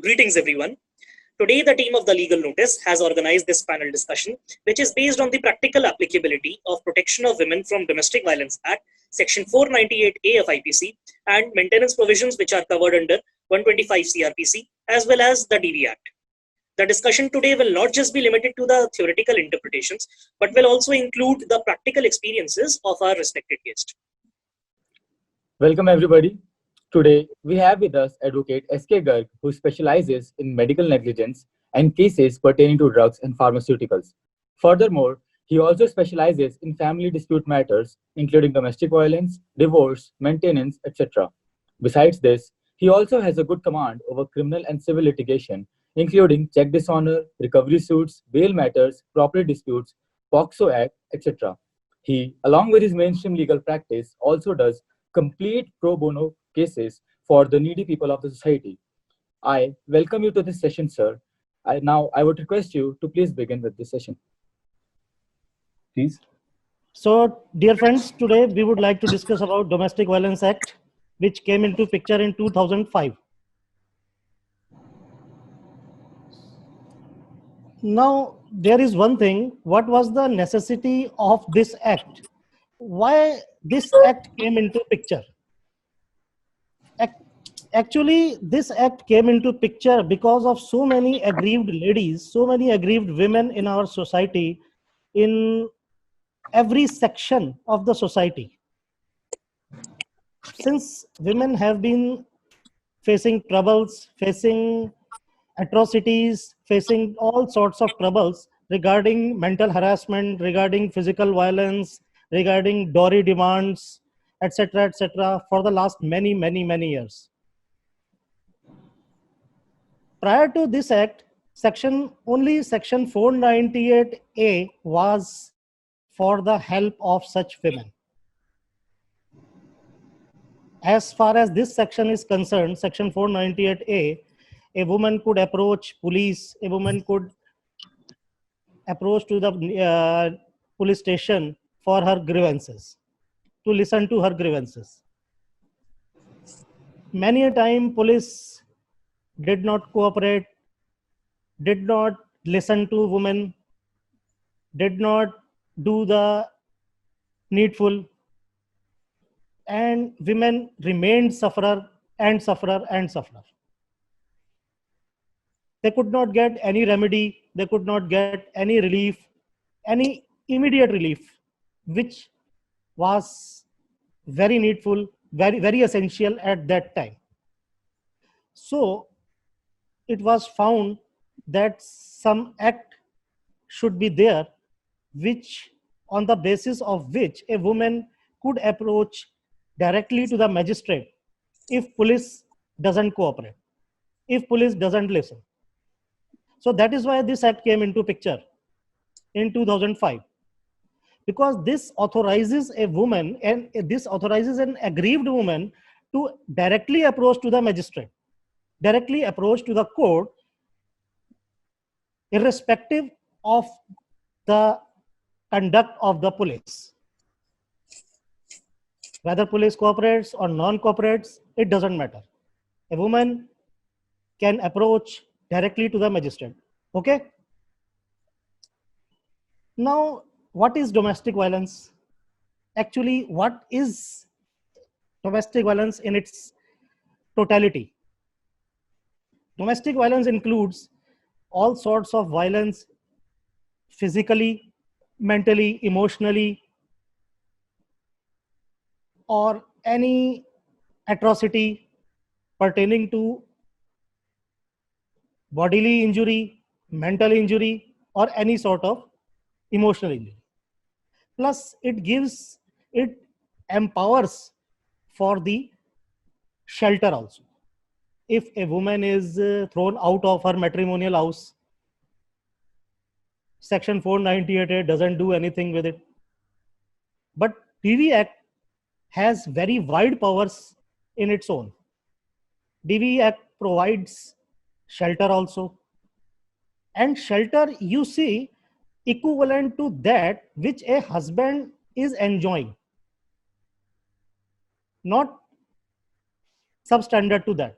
Greetings, everyone. Today, the team of the Legal Notice has organized this panel discussion, which is based on the practical applicability of Protection of Women from Domestic Violence Act, Section 498A of IPC, and maintenance provisions which are covered under 125 CRPC, as well as the DV Act. The discussion today will not just be limited to the theoretical interpretations, but will also include the practical experiences of our respected guest. Welcome, everybody. Today, we have with us Advocate S.K. Garg, who specializes in medical negligence and cases pertaining to drugs and pharmaceuticals. Furthermore, he also specializes in family dispute matters, including domestic violence, divorce, maintenance, etc. Besides this, he also has a good command over criminal and civil litigation, including check dishonor, recovery suits, bail matters, property disputes, POCSO Act, etc. He, along with his mainstream legal practice, also does complete pro bono cases for the needy people of the society. I welcome you to this session, sir. I would request you to please begin with this session. Please. So, dear friends, today we would like to discuss about Domestic Violence Act, which came into picture in 2005. Now, there is one thing, what was the necessity of this act? Why this act came into picture? Actually, this act came into picture because of so many aggrieved ladies, so many aggrieved women in our society, in every section of the society. Since women have been facing troubles, facing atrocities, facing all sorts of troubles regarding mental harassment, regarding physical violence, regarding dowry demands, etc., for the last many years. Prior to this act, only section 498A was for the help of such women. As far as this section is concerned, section 498A, a woman could approach police, a woman could approach to the police station for her grievances, to listen to her grievances. Many a time police did not cooperate, did not listen to women, did not do the needful, and women remained sufferer and sufferer and sufferer. They could not get any remedy, they could not get any relief, any immediate relief, which was very needful, very essential at that time. So it was found that some act should be there, which on the basis of which a woman could approach directly to the magistrate if police doesn't cooperate, if police doesn't listen. So that is why this act came into picture in 2005, because this authorizes a woman, and this authorizes an aggrieved woman to directly approach to the magistrate, directly approach to the court, irrespective of the conduct of the police. Whether police cooperates or non-cooperates, it doesn't matter. A woman can approach directly to the magistrate. Okay? Now, what is domestic violence? Actually, what is domestic violence in its totality? Domestic violence includes all sorts of violence, physically, mentally, emotionally, or any atrocity pertaining to bodily injury, mental injury, or any sort of emotional injury. Plus, it empowers for the shelter also. If a woman is thrown out of her matrimonial house, section 498A doesn't do anything with it. But DV Act has very wide powers in its own. DV Act provides shelter also. And shelter, you see, equivalent to that which a husband is enjoying, not substandard to that.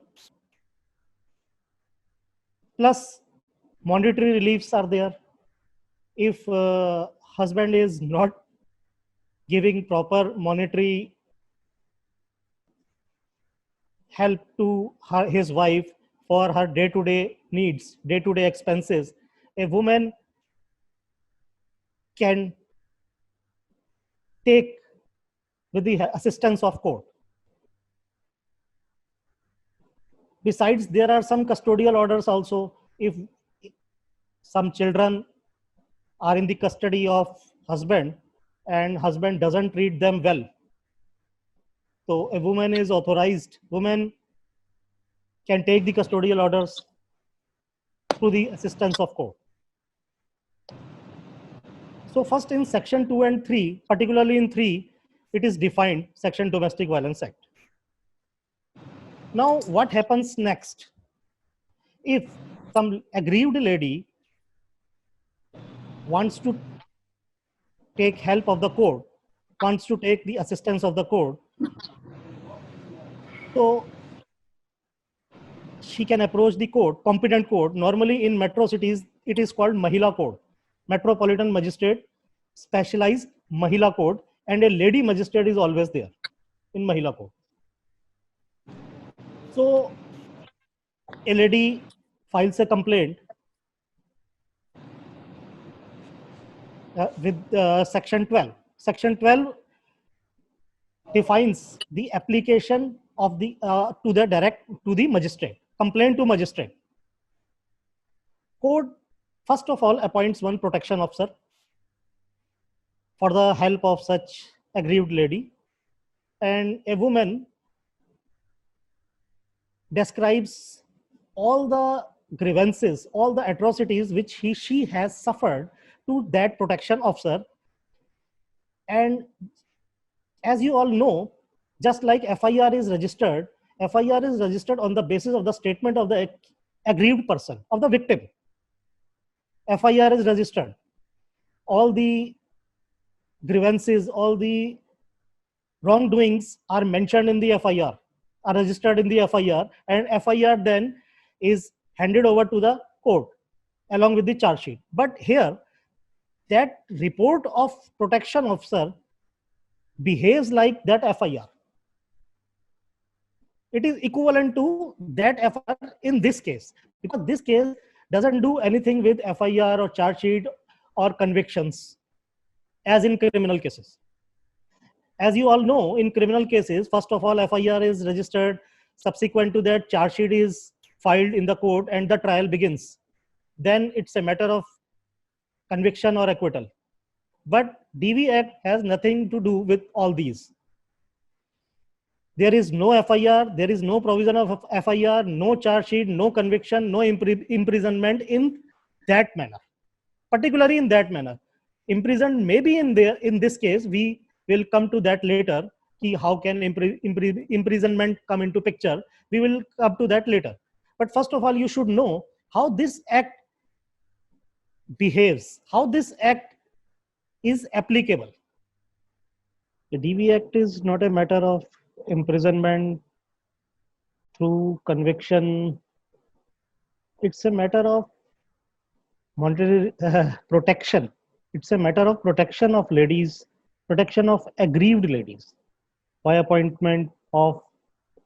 Plus, monetary reliefs are there. If husband is not giving proper monetary help to his wife for her day-to-day needs, day-to-day expenses, a woman can take with the assistance of court. Besides, there are some custodial orders also. If some children are in the custody of husband and husband doesn't treat them well, so a woman is authorized, woman can take the custodial orders through the assistance of court. So first in section 2 and 3, particularly in 3, it is defined, section Domestic Violence Act. Now what happens next? If some aggrieved lady wants to take help of the court, wants to take the assistance of the court, so she can approach the court, competent court. Normally in metro cities, it is called Mahila Court, Metropolitan Magistrate, Specialized Mahila Court, and a lady magistrate is always there in Mahila Court. So a lady files a complaint with section 12. Section 12 defines the application of the to the magistrate, complaint to magistrate. Court first of all appoints one protection officer for the help of such aggrieved lady, and a woman describes all the grievances, all the atrocities which she has suffered to that protection officer. And as you all know, just like FIR is registered on the basis of the statement of the aggrieved person, of the victim. FIR is registered. All the grievances, all the wrongdoings are mentioned in the FIR, are registered in the FIR, and FIR then is handed over to the court along with the charge sheet. But here, that report of protection officer behaves like that FIR. It is equivalent to that FIR in this case, because this case doesn't do anything with FIR or charge sheet or convictions as in criminal cases. As you all know, in criminal cases, first of all, FIR is registered. Subsequent to that, charge sheet is filed in the court and the trial begins. Then it's a matter of conviction or acquittal. But DV Act has nothing to do with all these. There is no FIR, there is no provision of FIR, no charge sheet, no conviction, no imprisonment in that manner. Particularly in that manner. Imprisoned may be in there. In this case, we will come to that later. How can imprisonment come into picture? We will come to that later. But first of all, you should know how this act behaves, how this act is applicable. The DV Act is not a matter of imprisonment through conviction. It's a matter of monetary protection. It's a matter of protection of ladies, protection of aggrieved ladies by appointment of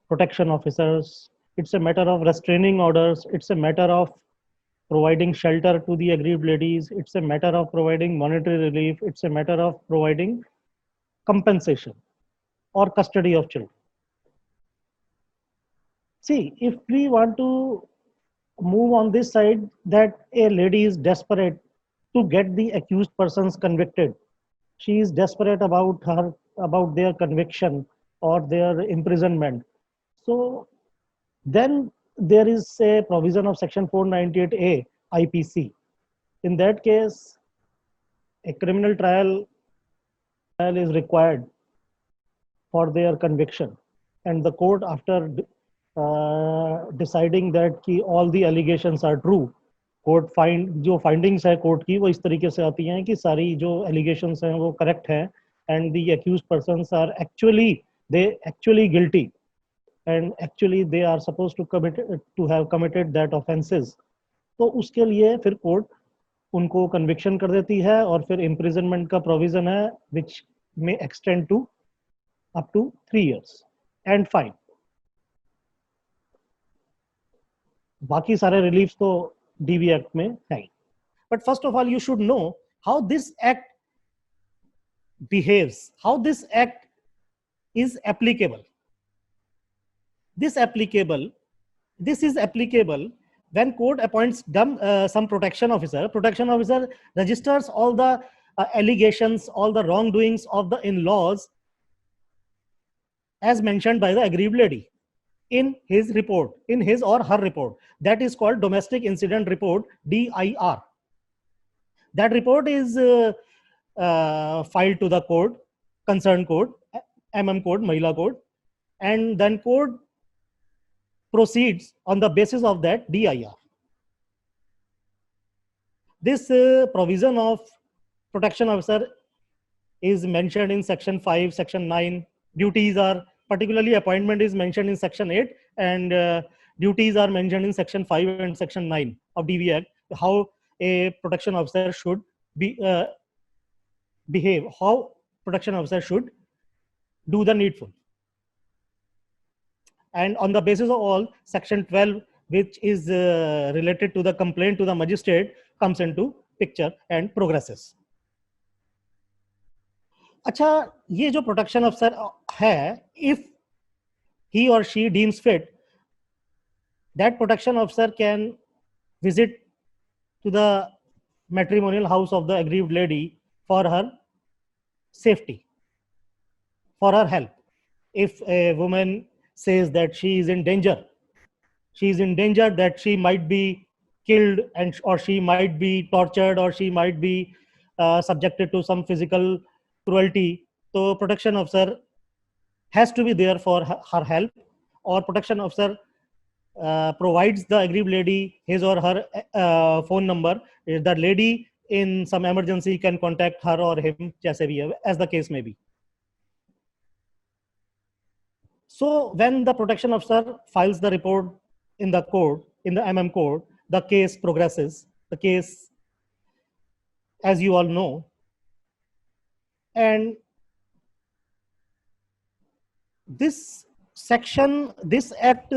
protection officers. It's a matter of restraining orders. It's a matter of providing shelter to the aggrieved ladies. It's a matter of providing monetary relief. It's a matter of providing compensation or custody of children. See, if we want to move on this side, that a lady is desperate to get the accused persons convicted. She is desperate about their conviction or their imprisonment. So then there is a provision of section 498A IPC. In that case, a criminal trial is required for their conviction, and the court, after deciding that all the allegations are true, court जो findings है court की वो इस तरीके से आती हैं कि सारी जो एलिगेशंस हैं वो करेक्ट हैं and the accused persons are actually guilty, and actually they are supposed to have committed that offenses. तो उसके लिए फिर कोर्ट उनको कन्विक्शन कर देती है और फिर इम्प्रिजनमेंट का प्रोविजन है विच में extend to up to 3 years and fine. बाकी सारे रिलीफ तो डीवी एक्ट में है। But first of all you should know how this act behaves, how this act is applicable. This is applicable when court appoints some protection officer. Protection officer registers all the allegations, all the wrongdoings of the in-laws as mentioned by the aggrieved lady in his report, in his or her report. That is called domestic incident report, DIR. That report is filed to the court, concerned court, MM code, Mahila code, and then court proceeds on the basis of that DIR. This provision of protection officer is mentioned in section 5, section 9. Duties are, particularly appointment is mentioned in section 8, and duties are mentioned in section 5 and section 9 of DV Act, how a protection officer should be behave, how protection officer should do the needful. And on the basis of all, section 12, which is related to the complaint to the magistrate, comes into picture and progresses. अच्छा, ये जो protection अफसर है, if he or she deems fit, that protection officer can visit to the matrimonial house of the aggrieved lady for her safety, for her help. If a woman says that she is in danger that she might be killed, and or she might be tortured, or she might be subjected to some physical cruelty, so protection officer has to be there for her help, or protection officer provides the aggrieved lady his or her phone number. The lady in some emergency can contact her or him, jaise bhi hai, as the case may be. So when the protection officer files the report in the court, in the MM court, the case progresses. The case, as you all know, and this section, this act,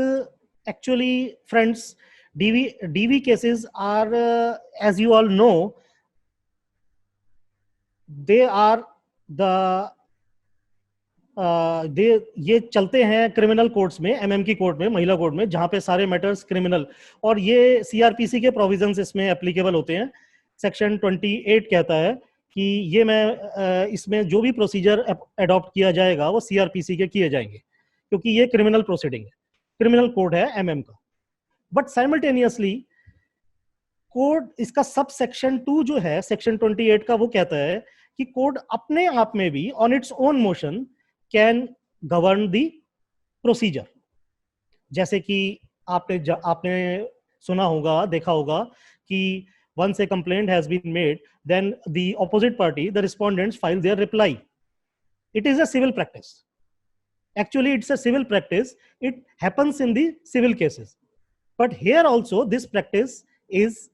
actually, friends, DV cases are, as you all know, they are the ये चलते हैं criminal courts में, MM की court में, महिला court में, जहां पे सारे मैटर्स क्रिमिनल, और ये सीआरपीसी के प्रोविजंस इसमें एप्लीकेबल होते हैं। सेक्शन 28 कहता है कि ये मैं इसमें जो भी प्रोसीजर अडॉप्ट किया जाएगा वो सीआरपीसी के किए जाएंगे, क्योंकि ये क्रिमिनल प्रोसीडिंग है, क्रिमिनल कोड है एमएम का। बट साइमल्टेनियसली कोड, इसका सब सेक्शन 2 जो है सेक्शन 28 का, वो कहता है कि कोड अपने आप में भी on its own motion can govern the procedure. जैसे कि आपने सुना होगा, देखा होगा कि once a complaint has been made, then the opposite party, the respondents, file their reply. It is a civil practice. Actually, it's a civil practice. It happens in the civil cases. But here also, this practice is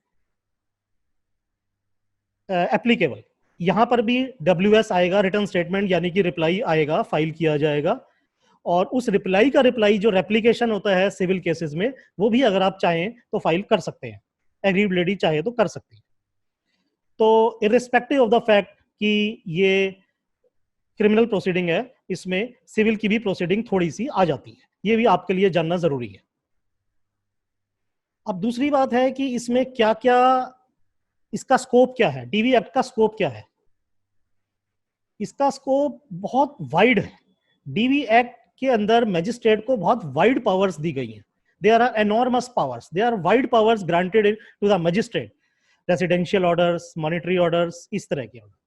applicable. यहाँ पर भी WS आएगा, return statement, यानी कि reply आएगा, file किया जाएगा, और उस रिप्लाई का रिप्लाई जो रेप्लिकेशन होता है सिविल केसेस में, वो भी अगर आप चाहें तो फाइल कर सकते हैं, एग्रीव्ड लेडी चाहे तो कर सकती है। तो इर्रिस्पेक्टिव ऑफ द फैक्ट कि ये क्रिमिनल प्रोसीडिंग है, इसमें सिविल की भी प्रोसीडिंग थोड़ी सी आ जाती है, ये भी आपके लिए जानना जरूरी है। अब दूसरी बात है कि इसमें क्या क्या, इसका स्कोप क्या है, डीवी एक्ट का स्कोप क्या है। इसका स्कोप बहुत वाइड है। डीवी एक्ट के अंदर मैजिस्ट्रेट को बहुत वाइड पावर्स दी गई हैं। There are enormous powers. There are wide powers granted to the magistrate. Residential orders, monetary orders, इस तरह के orders.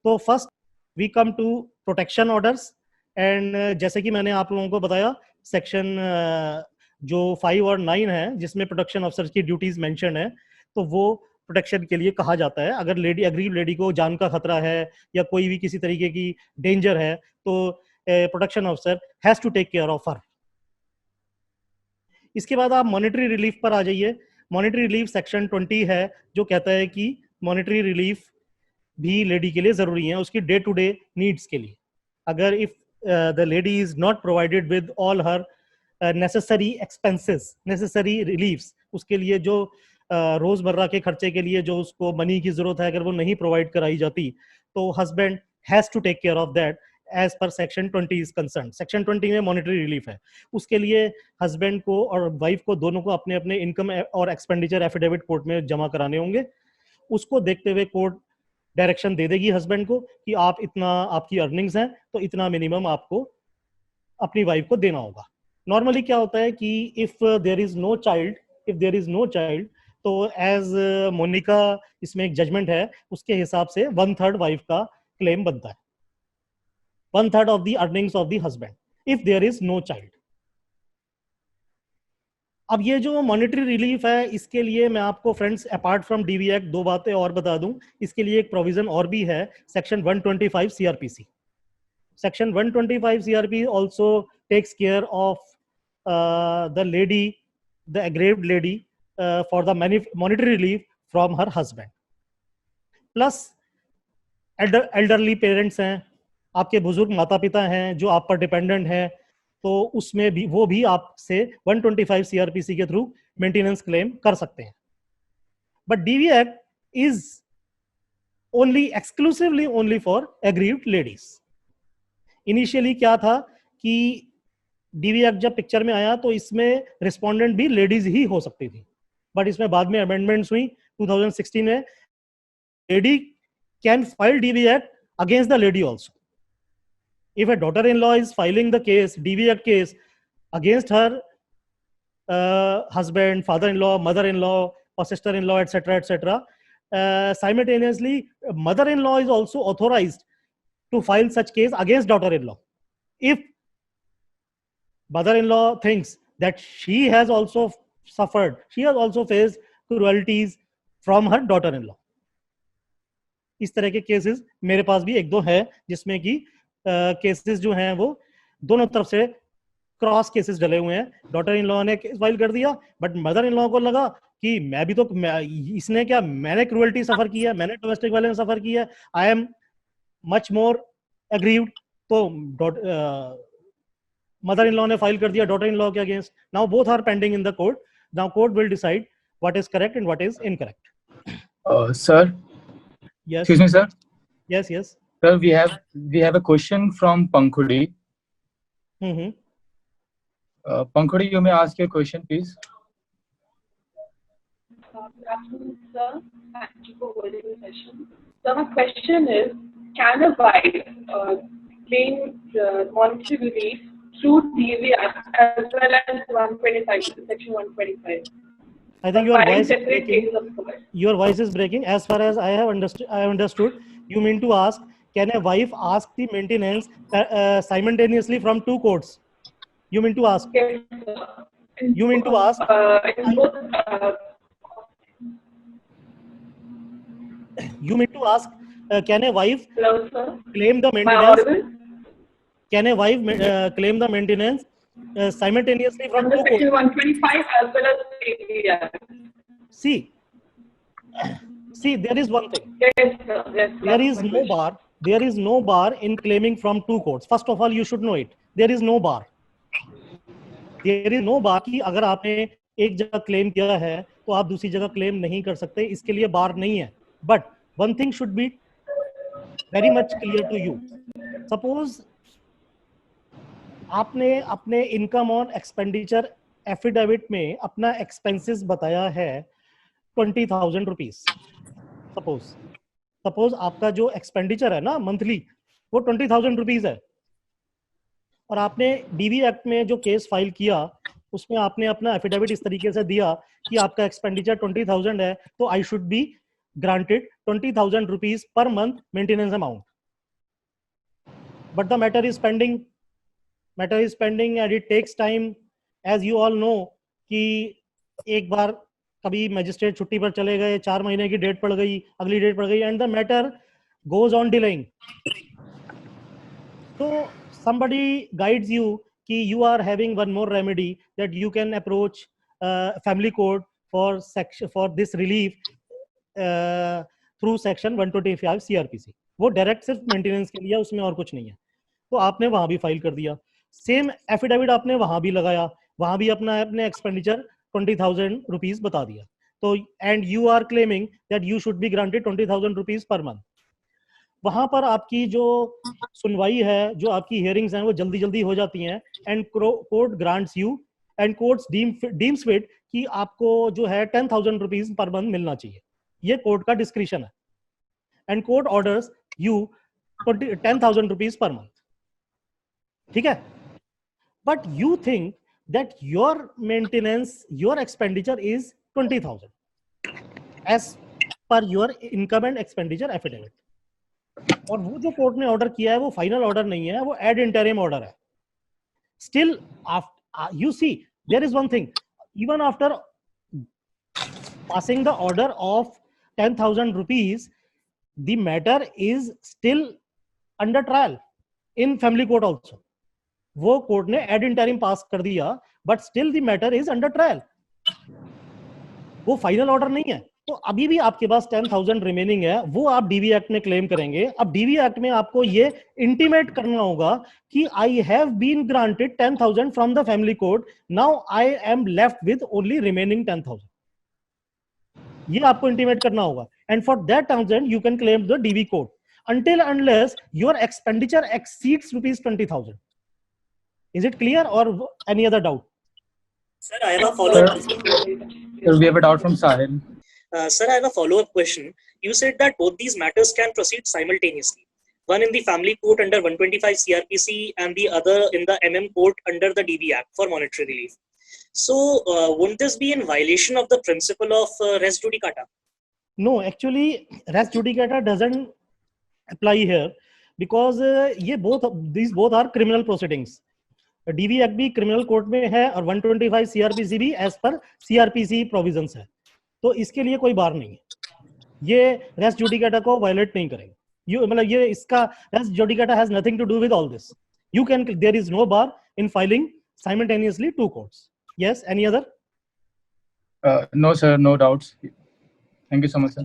तो first we come to protection orders, and जैसे कि मैंने आप लोगों को बताया, सेक्शन जो 5 और 9 है, जिसमें प्रोटेक्शन ऑफिसर की ड्यूटीज मेंशन है, तो वो प्रोटेक्शन के लिए कहा जाता है। अगर लेडी, अग्रीव लेडी को जान का खतरा है या कोई भी किसी तरीके की डेंजर है, तो protection officer has to take care of her. इसके बाद आप मॉनेटरी रिलीफ पर आ जाइए। मॉनेटरी रिलीफ सेक्शन 20 है जो कहता है कि मॉनेटरी रिलीफ भी लेडी के लिए जरूरी है उसकी डे टू डे नीड्स के लिए. अगर if the lady is not provided with all her necessary expenses, necessary reliefs, उसके लिए जो रोजमर्रा के खर्चे के लिए जो उसको मनी की जरूरत है, अगर वो नहीं प्रोवाइड कराई जाती तो husband has to take care of that as per section 20 is concern. Section 20 में मॉनेटरी रिलीफ है. उसके लिए हस्बैंड को और वाइफ को दोनों को अपने अपने इनकम और एक्सपेंडिचर एफिडेविट कोर्ट में जमा कराने होंगे. उसको देखते हुए कोर्ट डायरेक्शन दे देगी हस्बैंड को कि आप इतना, आपकी अर्निंग्स हैं तो इतना मिनिमम आपको अपनी वाइफ को देना होगा. नॉर्मली क्या होता है कि if there is no child तो एज मोनिका इसमें एक जजमेंट है, उसके हिसाब से 1/3 वाइफ का क्लेम बनता है, 1/3 of the earnings of the husband if there is no child. अब ये जो मॉनेटरी रिलीफ है इसके लिए मैं आपको friends apart from DV act दो बातें और बता दूं. इसके लिए एक प्रोविजन और भी है, section 125 CrPC. Section 125 CRP also takes care of the lady, the aggrieved lady for the monetary relief from her husband. Plus elderly parents हैं, आपके बुजुर्ग माता पिता हैं जो आप पर डिपेंडेंट हैं, तो उसमें भी वो भी आपसे 125 सीआरपीसी के थ्रू मेंटेनेंस क्लेम कर सकते हैं. But DV act is only exclusively only for aggrieved ladies. Initially क्या था कि डीवी एक्ट जब पिक्चर में आया तो इसमें रिस्पोंडेंट भी लेडीज ही हो सकती थी, बट इसमें बाद में अमेंडमेंट्स हुई 2016 में. Lady can file DV act against the lady also. If a daughter-in-law is filing the case, DV Act case, against her husband, father-in-law, mother-in-law, or sister-in-law, etc., simultaneously, mother-in-law is also authorized to file such case against daughter-in-law. If mother-in-law thinks that she has also suffered, she has also faced cruelties from her daughter-in-law. इस तरह के cases मेरे पास भी एक दो है जिसमें कि केसेस जो हैं वो दोनों तरफ से क्रॉस केसेस डले हुए हैं. डॉटर इन लॉ ने केस फाइल कर दिया, बट मदर इन लॉ को लगा कि मैं भी तो इसने क्या, मैंने क्रूअल्टी सफर की है, मैंने डोमेस्टिक वायलेंस सफर की है, I am much more aggrieved. तो मदर इन लॉ ने फाइल कर दिया डॉटर इन लॉ के against. Now both are pending in the court. Now court will decide what is correct and what is incorrect. Sir, Yes. excuse me, sir. Yes. Sir, we have a question from Pankhudi. Pankhudi, you may ask your question, please. Good afternoon, sir. Thank you for holding the session. So my question is, can a wife claim monetary relief through DV Act as well as 125, Section 125? I think your voice is separate breaking. cases of course. Your voice is breaking. As far as I have understood, you mean to ask, can a wife ask the maintenance simultaneously from two courts? You mean to ask? Yes, sir. You mean to ask? In both, You mean to ask, can a wife hello, sir. claim the Am I maintenance? audible? Can a wife claim the maintenance simultaneously from Under two Section courts? 125 as well as DV Act. See, there is one thing. Yes, sir. Yes. There that's is my no question. bar. There is no bar in claiming from two courts. First of all, you should know it. There is no bar. There is no bar कि अगर आपने एक जगह claim किया है तो आप दूसरी जगह क्लेम नहीं कर सकते. इसके लिए बार नहीं है. But one thing should be very much clear to you. Suppose आपने अपने इनकम और एक्सपेंडिचर एफिडेविट में अपना एक्सपेंसेस बताया है 20,000 रुपीज. सपोज आपका जो एक्सपेंडिचर है ना मंथली वो 20,000 रुपीज है, और आपने डीवी एक्ट में जो केस फाइल किया उसमें आपने अपना एफिडेविट इस तरीके से दिया कि आपका एक्सपेंडिचर 20,000 है, तो I should be granted 20,000 rupees per month maintenance amount. But the matter is pending and it takes time. As you all know कि एक बार कभी मजिस्ट्रेट छुट्टी पर चले गए, 4 महीने की डेट पड़ गई, अगली डेट पड़ गई, and the matter goes on delaying. तो somebody guides you कि you are having one more remedy that you can approach family court for this relief through section 125 CRPC. वो डायरेक्ट सिर्फ मेंटेनेंस के लिए, उसमें और कुछ नहीं है. तो आपने वहां भी फाइल कर दिया, सेम एफिडेविट आपने वहां भी लगाया, वहां भी अपने एक्सपेंडिचर 20,000 रुपीज बता दिया. तो and you are claiming that you should be granted 20,000 rupees per month. वहां पर आपकी जो सुनवाई है, जो आपकी हियरिंग्स हैं, वो जल्दी जल्दी हो जाती हैं. And court grants you and courts deems fit कि आपको जो है 10,000 रुपीज पर मंथ मिलना चाहिए. ये कोर्ट का डिस्क्रिशन है. And court orders you 10,000 rupees per month. ठीक है. But you think that your maintenance, your expenditure is 20,000 as per your income and expenditure affidavit. और वो जो कोर्ट ने ऑर्डर किया है वो फाइनल ऑर्डर नहीं है, वो एड इंटरिम ऑर्डर है. Still you see, there is one thing, even after passing the order of 10,000 rupees, the matter is still under trial in family court also. वो court ने add interim पास कर दिया, but still the matter is under trial. वो final order नहीं है. तो अभी भी आपके पास 10,000 रिमेनिंग है, वो आप डीवी एक्ट में क्लेम करेंगे. अब डीवी एक्ट में आपको ये इंटीमेट करना होगा कि I have been granted 10,000 from the family court, now I am left with only remaining 10,000. ये आपको इंटीमेट करना होगा. And for that 10,000 you can claim the DV court until unless your expenditure exceeds rupees 20,000. Is it clear or any other doubt? Sir, I have a follow-up. Sir, we have a doubt from Sahil. Sir, I have a follow-up question. You said that both these matters can proceed simultaneously. One in the family court under 125 CRPC and the other in the MM court under the DB Act for monetary relief. So, wouldn't this be in violation of the principle of res judicata? No, actually, res judicata doesn't apply here because these both are criminal proceedings. DB Act भी criminal court में है और 125 CRPC भी as per CRPC provisions है. तो इसके लिए कोई बार नहीं है. ये res judicata को वायलेट नहीं करेंगे. मतलब ये इसका res judicata has nothing to do with all this. There is no bar in filing simultaneously two courts. Yes, any other? No sir, no doubts. Thank you so much sir.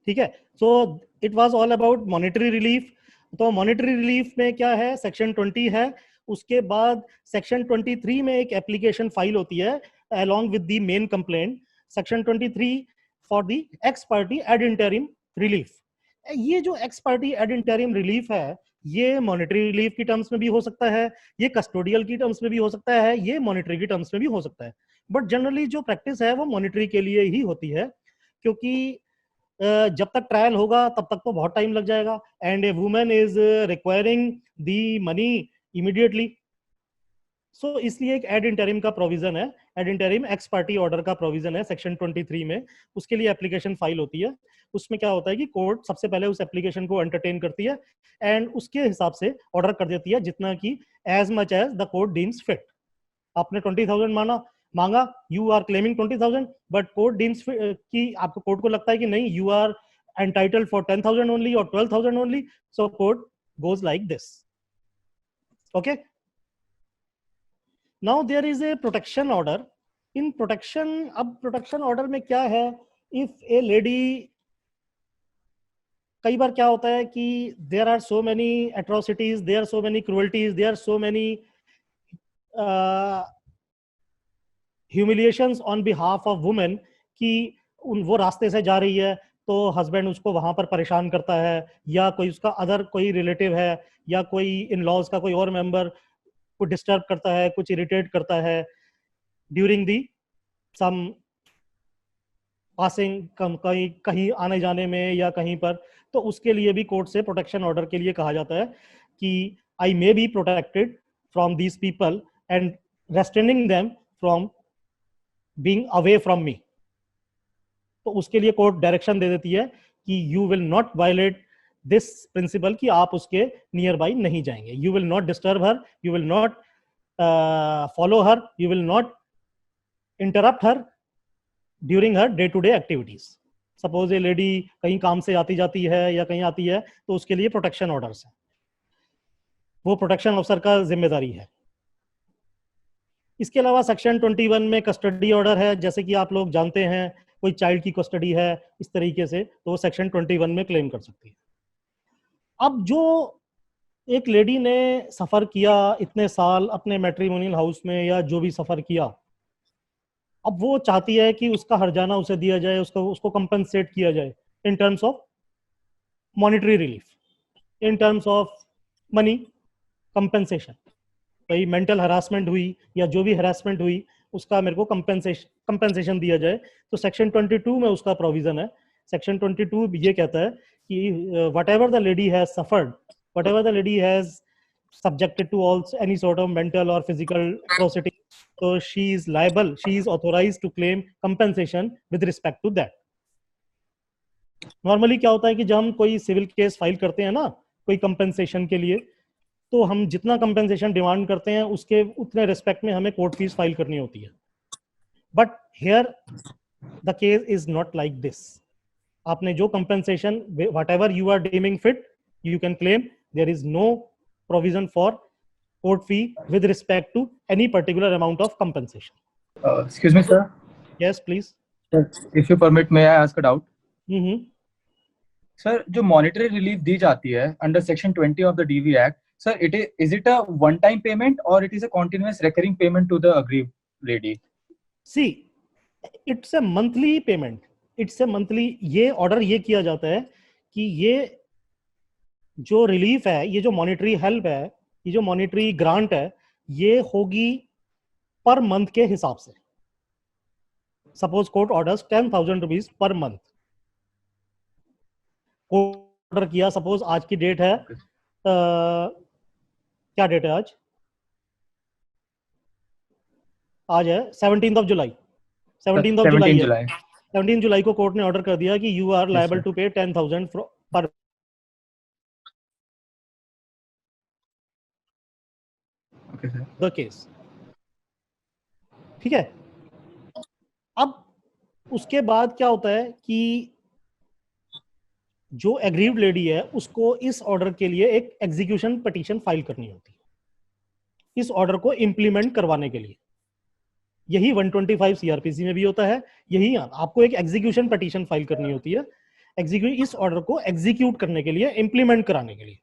ठीक है. So it was all about monetary relief. तो monetary relief में क्या है, section 20 है. उसके बाद section 23 में एक एप्लीकेशन फाइल होती है along with the main complaint. Section 23 for the ex parte ad interim relief. ये जो ex parte ad interim relief है, ये मॉनेटरी रिलीफ की टर्म्स में भी हो सकता है, ये कस्टोडियल की टर्म्स में भी हो सकता है, ये मॉनेटरी की टर्म्स में भी हो सकता है. बट जनरली जो प्रैक्टिस है वो मॉनेटरी के लिए ही होती है, क्योंकि जब तक ट्रायल होगा तब तक तो बहुत टाइम लग जाएगा. And a women is requiring the money immediately. So इसलिए एक एड इंटरिम का प्रोविजन है, ad interim ex parte order का प्रोविजन है सेक्शन 23 में. उसके लिए एप्लीकेशन फाइल होती है. उसमें क्या होता है कि कोर्ट सबसे पहले उस एप्लीकेशन को एंटरटेन करती है एंड उसके हिसाब से ऑर्डर कर देती है जितना कि as much as the court deems fit. आपने 20,000 मांगा, you are claiming 20,000, but court deems कि आपको, कोर्ट को लगता है कि नहीं, you are entitled for 10,000 only और 12,000 only. So court goes like this. Okay. Now there is a protection order. In protection, अब प्रोटेक्शन ऑर्डर में क्या है, इफ ए लेडी, कई बार क्या होता है कि there are so many atrocities, there are so many cruelties, there are so many humiliations on behalf of women, कि वो रास्ते से जा रही है तो हस्बैंड उसको वहां पर परेशान करता है, या कोई उसका अदर कोई रिलेटिव है, या कोई इन लॉज का कोई और मेंबर को डिस्टर्ब करता है, कुछ इरिटेट करता है ड्यूरिंग दी सम पासिंग, कहीं आने जाने में या कहीं पर. तो उसके लिए भी कोर्ट से प्रोटेक्शन ऑर्डर के लिए कहा जाता है कि I may be protected from these people and restraining them from being away from me. तो उसके लिए कोर्ट डायरेक्शन दे देती है कि you will not violate this principle, कि आप उसके नियर बाई नहीं जाएंगे. You will not disturb her, you will not follow her, you will not interrupt her during her day to day activities. Suppose a lady कहीं काम से आती जाती है या कहीं आती है, तो उसके लिए प्रोटेक्शन ऑर्डर्स है, वो प्रोटेक्शन ऑफिसर का जिम्मेदारी है. इसके अलावा सेक्शन 21 में कस्टडी ऑर्डर है, जैसे कि आप लोग जानते हैं कोई चाइल्ड की कस्टडी है इस तरीके से, तो वो सेक्शन 21 में क्लेम कर सकती है। अब जो एक लेडी ने सफ़र किया इतने साल अपने मैट्रिमोनियल हाउस में या जो भी सफ़र किया, अब वो चाहती है कि उसका हर्जाना उसे दिया जाए, उसको कंपनसेट किया जाए in terms of monetary relief, in terms of money compensation. भाई मेंटल हरासमेंट हुई या जो भी हरासमेंट हुई उसका मेरे को कंपनसेशन दिया जाए, तो सेक्शन 22 में उसका प्रोविजन है। सेक्शन 22 ये कहता है कि whatever the lady has suffered, whatever the lady has subjected to all any sort of mental or physical atrocity, so she is liable, she is authorized to claim compensation with respect to that. Normally क्या होता है कि जब हम कोई civil case file करते हैं ना कोई कंपनसेशन के लिए, तो हम जितना कंपनसेशन डिमांड करते हैं उसके उतने रिस्पेक्ट में हमें कोर्ट फीस फाइल करनी होती है। But here the case is not like this. आपने जो compensation whatever you are deeming fit you can claim, there is no provision for court fee with respect to any particular amount of compensation. Excuse me, sir. Yes please. If you permit, may I ask a doubt? Sir Sir, जो monetary relief दी जाती है under Section 20 of the DV Act, sir, is it a one-time payment or it is a continuous recurring payment to the aggrieved lady? See it's a monthly payment, it's a monthly. ये order ये किया जाता है कि ये जो relief है, ये जो मॉनिटरी हेल्प है, ये जो मॉनिटरी ग्रांट है, ये होगी पर मंथ के हिसाब से। Suppose court orders 10,000 rupees per month, order किया, सपोज आज की डेट है क्या डेट है आज? आज है 17th of July. 17th of July है। 17 जुलाई को कोर्ट ने ऑर्डर कर दिया कि यू आर लायबल टू पे 10,000 पर द केस। ठीक है। अब उसके बाद क्या होता है कि जो एग्रीव्ड लेडी है उसको इस ऑर्डर के लिए एक एग्जीक्यूशन पिटीशन फाइल करनी होती है, इस ऑर्डर को इंप्लीमेंट करवाने के लिए। यही 125 सीआरपीसी में भी होता है, यही आपको एक एग्जीक्यूशन पिटीशन फाइल करनी होती है इस ऑर्डर को एग्जीक्यूट करने के लिए, इंप्लीमेंट कराने के लिए।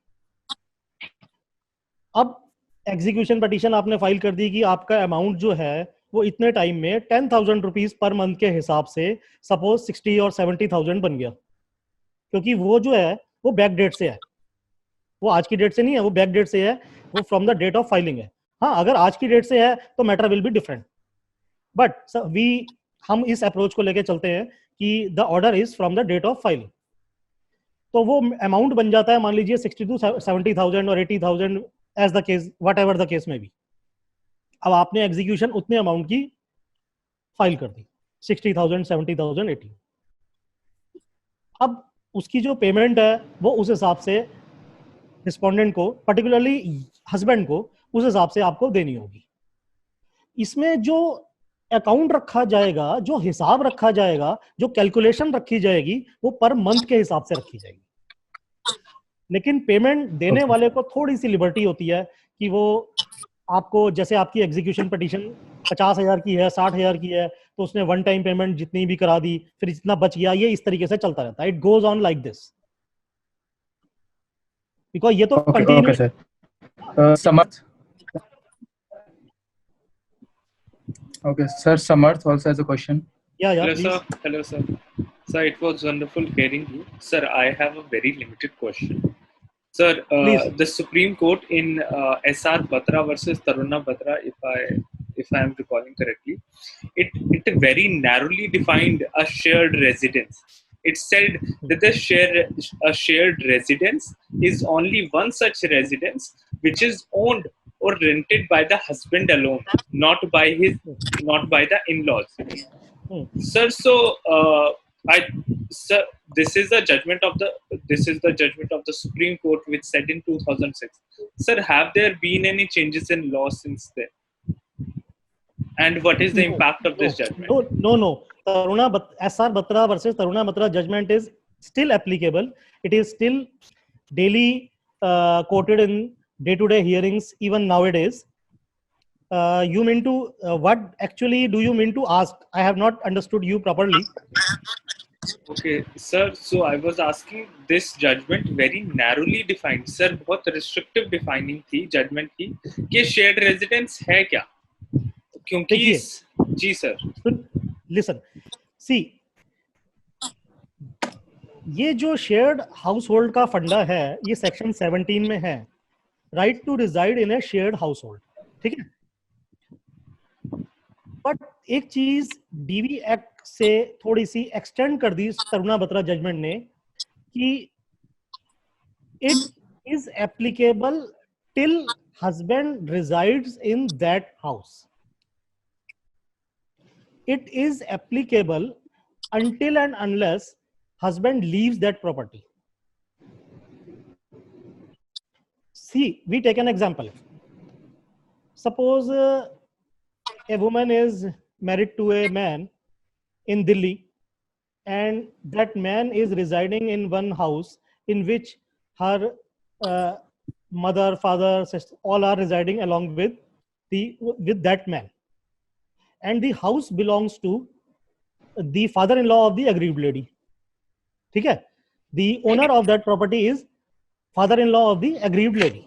अब एग्जीक्यूशन पिटीशन आपने फाइल कर दी कि आपका अमाउंट जो है वो इतने टाइम में 10,000 रुपीज पर मंथ के हिसाब से सपोज 60 और 70,000 बन गया, क्योंकि वो जो है वो बैक डेट से है, वो आज की डेट से नहीं है, वो बैक डेट से है, वो from the date of filing है। हाँ, अगर आज की डेट से है तो matter will be different, but हम इस अप्रोच को लेके चलते हैं कि the order is from the date of filing. तो वो अमाउंट बन जाता है, मान लीजिए 60 to 70,000 और 80,000 as the case, whatever the case में भी। अब आपने एग्जीक्यूशन उतने अमाउंट की फाइल कर दी, 60,000, 70,000, 80। अब उसकी जो पेमेंट है वो उस हिसाब से रिस्पोंडेंट को, पर्टिकुलरली हस्बैंड को, उस हिसाब से आपको देनी होगी। इसमें जो अकाउंट रखा जाएगा, जो हिसाब रखा जाएगा, जो कैलकुलेशन रखी जाएगी, वो पर मंथ के हिसाब से रखी जाएगी। लेकिन पेमेंट देने वाले को थोड़ी सी लिबर्टी होती है कि वो आपको, जैसे आपकी एग्जीक्यूशन पिटीशन 50,000 की है, 60,000 की है, तो उसने वन टाइम पेमेंट जितनी भी करा दी, फिर जितना बच गया, ये इस तरीके से चलता रहता है। It goes on like this, because ये तो continue. Samarth, okay, sir, Samarth also has a question. Yeah, Hello, please. sir. Hello, sir. Sir, it was wonderful hearing you. Sir, I have a very limited question. Sir, the Supreme Court in SR Batra versus Taruna Batra, if I am recalling correctly, it very narrowly defined a shared residence. It said that a shared residence is only one such residence which is owned or rented by the husband alone, not by the in-laws. Sir, so sir, this is the judgment of the Supreme Court, which said in 2006. Sir, have there been any changes in law since then? And what is the impact of this judgment? No. SR Batra versus Taruna Batra judgment is still applicable. It is still daily quoted in day-to-day hearings even nowadays. you mean to what actually do you mean to ask? I have not understood you properly. Okay, sir. So I was asking this judgment very narrowly defined. Sir, बहुत restrictive defining थी judgment की कि shared residence है क्या? क्योंकि देखिए, जी sir. listen, see, ये जो शेयर्ड हाउस होल्ड का फंडा है ये सेक्शन 17 में है, right to reside in a shared household, ठीक है। बट एक चीज डीवी एक्ट से थोड़ी सी एक्सटेंड कर दी तरुणा बत्रा जजमेंट ने कि it is applicable till husband resides in that house, it is applicable until and unless husband leaves that property. See, we take an example. Suppose a woman is married to a man in Delhi, and that man is residing in one house in which her mother, father, sister, all are residing along with that man, and the house belongs to the father-in-law of the aggrieved lady. ठीक है, the owner of that property is father-in-law of the aggrieved lady.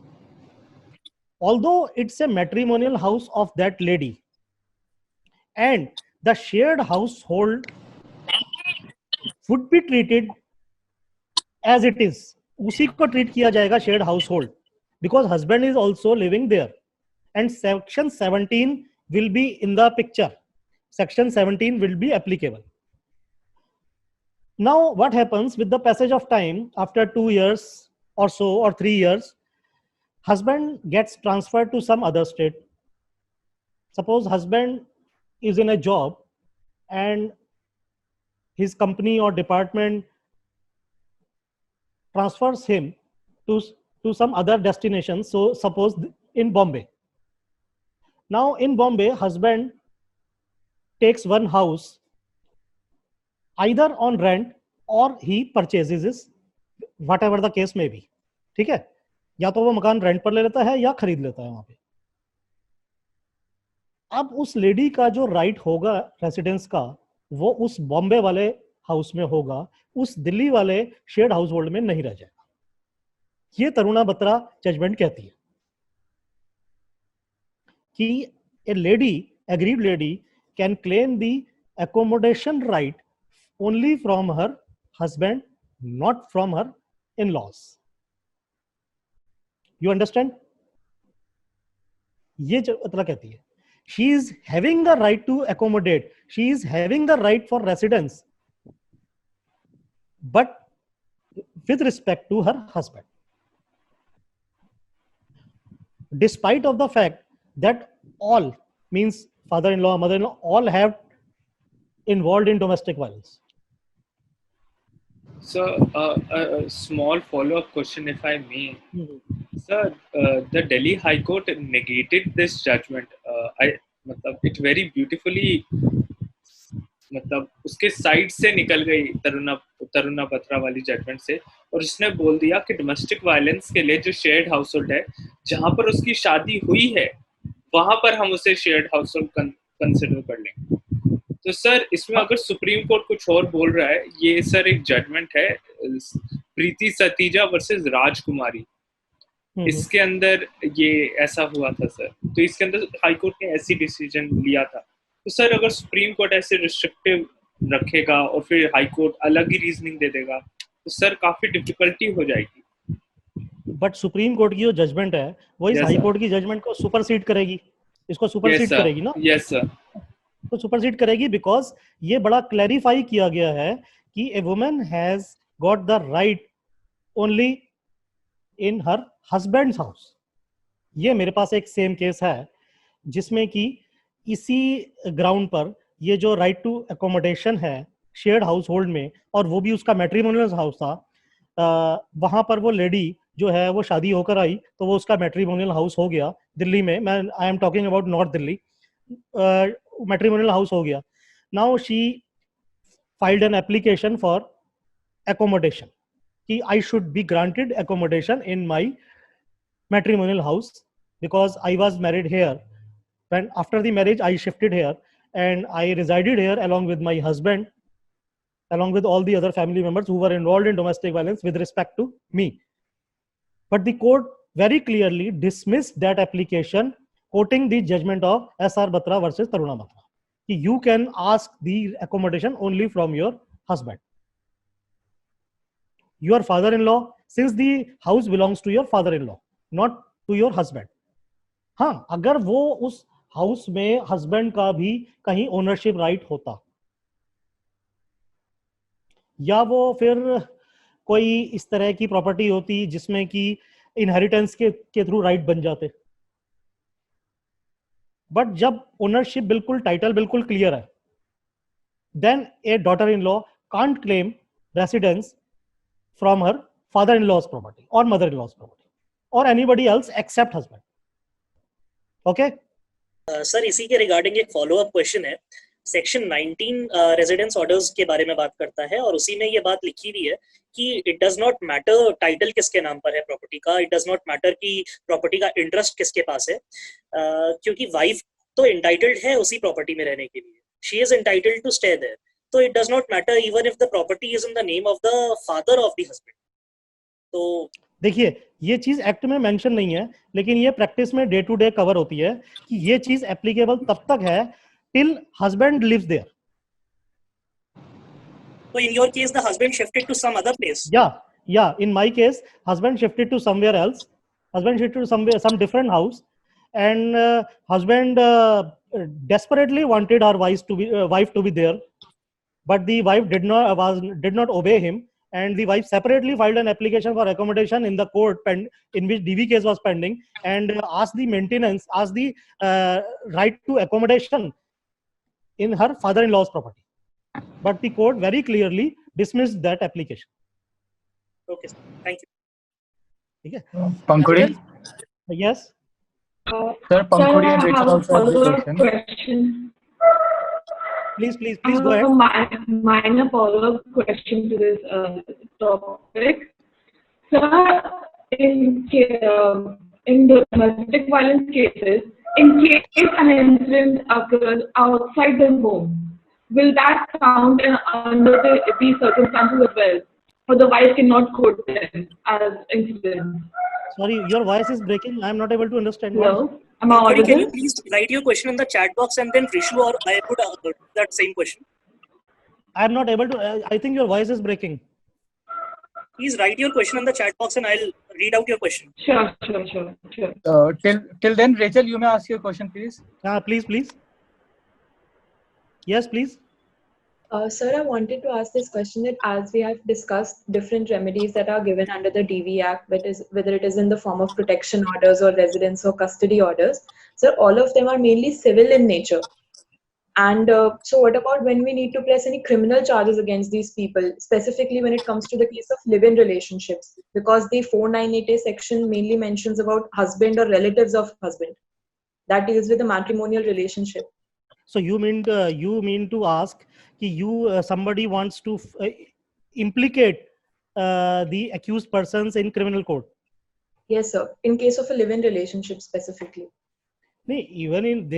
Although it's a matrimonial house of that lady, and the shared household would be treated as it is, उसी को treat किया जाएगा shared household, because husband is also living there, and section 17 will be in the picture. Section 17 will be applicable. Now, what happens with the passage of time, after 2 years or so, or 3 years, husband gets transferred to some other state. Suppose husband is in a job and his company or department transfers him to some other destination. So suppose in Bombay. Now in Bombay, husband takes one house either on rent or he purchases it, whatever the case may be. ठीक है, या तो वो मकान rent पर ले लेता है या खरीद लेता है वहां पे। अब उस लेडी का जो राइट होगा रेसिडेंस का, वो उस बॉम्बे वाले हाउस में होगा, उस दिल्ली वाले शेयर्ड हाउस होल्ड में नहीं रह जाएगा। ये तरुणा बत्रा जजमेंट कहती है कि ए lady, agreed lady, can claim the accommodation right only from her husband, not from her in-laws. You understand? ये जो बत्रा कहती है, she is having the right to accommodate, she is having the right for residence, but with respect to her husband, despite of the fact that all, means father-in-law, mother-in-law, all have involved in domestic violence. So, a small follow-up question, if I may. Sir, the Delhi High Court negated this judgment. It very beautifully, उसके side से निकल गई तरुणा बत्रा वाली judgement से, और उसने बोल दिया कि डोमेस्टिक वायलेंस के लिए जो शेयर्ड हाउस होल्ड है, जहां पर उसकी शादी हुई है, वहां पर हम उसे शेयर्ड हाउस होल्ड कंसिडर कर लेंगे। तो सर, इसमें अगर सुप्रीम कोर्ट कुछ और बोल रहा है, ये सर एक जजमेंट है प्रीति सतीजा वर्सेस राजकुमारी, इसके अंदर ये ऐसा हुआ था सर। तो इसके अंदर हाई कोर्ट ने ऐसी डिसीजन लिया था। तो सर, अगर सुप्रीम कोर्ट ऐसे रिस्ट्रिक्टिव रखेगा और फिर हाई कोर्ट अलग ही रीजनिंग दे देगा, तो सर काफी डिफिकल्टी हो जाएगी। बट सुप्रीम कोर्ट की जो जजमेंट है वो इस हाई कोर्ट की जजमेंट को सुपरसीड करेगी, इसको सुपरसीड करेगी ना? यस सर, तो सुपरसीड करेगी, बिकॉज ये बड़ा क्लैरिफाई किया गया है कि a woman has got the right only in her husband's house. ये मेरे पास एक सेम केस है जिसमें कि इसी ग्राउंड पर ये जो राइट टू एकोमोडेशन है शेयर्ड हाउस होल्ड में, और वो भी उसका मैट्रिमोनियल हाउस था, वहां पर वो लेडी जो है वो शादी होकर आई, तो वो उसका मैट्रिमोनियल हाउस हो गया दिल्ली में। मैं I am talking about north Delhi, matrimonial house हो गया। Now she filed an application for accommodation कि I should be granted accommodation in my matrimonial house because I was married here when after the marriage I shifted here and I resided here along with my husband, along with all the other family members who were involved in domestic violence with respect to me. But the court very clearly dismissed that application, quoting the judgment of S.R. Batra versus Taruna Batra. You can ask the accommodation only from your husband. Your father-in-law, since the house belongs to your father-in-law, not to your husband. हाँ, अगर वो उस house में husband का भी कहीं ownership right होता, या वो फिर कोई इस तरह की प्रॉपर्टी होती जिसमें कि इनहेरिटेंस के थ्रू राइट बन जाते, बट जब ओनरशिप बिल्कुल, टाइटल बिल्कुल क्लियर है, then a daughter in law can't claim residence from her father in law's property और मदर इन लॉज प्रॉपर्टी और anybody else except husband. Okay sir, इसी के रिगार्डिंग एक फॉलो अप क्वेश्चन है. Section 19 residence orders के बारे में बात करता है और उसी में ये बात लिखी हुई है कि it does not matter title किसके नाम पर है प्रॉपर्टी का, इट डज नॉट मैटर कि प्रॉपर्टी का इंटरेस्ट किसके पास है, क्योंकि वाइफ तो इंटाइटल्ड है उसी प्रॉपर्टी में रहने के लिए, she is entitled to stay there, तो it does not matter even if the property is in the name of the father of the husband. तो देखिए, ये चीज एक्ट में मेंशन नहीं है, लेकिन ये प्रैक्टिस में डे टू डे कवर होती है कि ये चीज एप्लीकेबल तब तक है till husband lives there. So in your case, the husband shifted to some other place. Yeah. In my case, husband shifted to somewhere else. Husband shifted to some different house, and husband desperately wanted our wife to be there, but the wife did not obey him, and the wife separately filed an application for accommodation in the court in which DV case was pending, and asked the maintenance, asked the right to accommodation in her father-in-law's property. But the court very clearly dismissed that application. Okay, sir. Thank you. Okay. Pankhuri? Yes. Sir, Pankhuri and Rachel also have a question. Question. Please go ahead. Minor follow-up question to this topic. Sir, in the domestic violence cases, in case an incident occurs outside the home, will that count under these circumstances as well? Or the wife cannot quote them as incidents? Sorry, your voice is breaking. I am not able to understand. Hello? Am I Can you audible? please write your question in the chat box and then Rishu or I would that same question. I am not able to. I think your voice is breaking. Please write your question in the chat box and I'll read out your question. Sure. Till then, Rachel, you may ask your question, please. Please. Yes, please. Sir, I wanted to ask this question that as we have discussed different remedies that are given under the DV Act, whether it is in the form of protection orders or residence or custody orders, sir, all of them are mainly civil in nature. And so what about when we need to press any criminal charges against these people, specifically when it comes to the case of live-in relationships? Because the 498A section mainly mentions about husband or relatives of husband. That deals with the matrimonial relationship. So you mean to ask that somebody wants to implicate the accused persons in criminal court? Yes, sir. In case of a live-in relationship specifically. Even in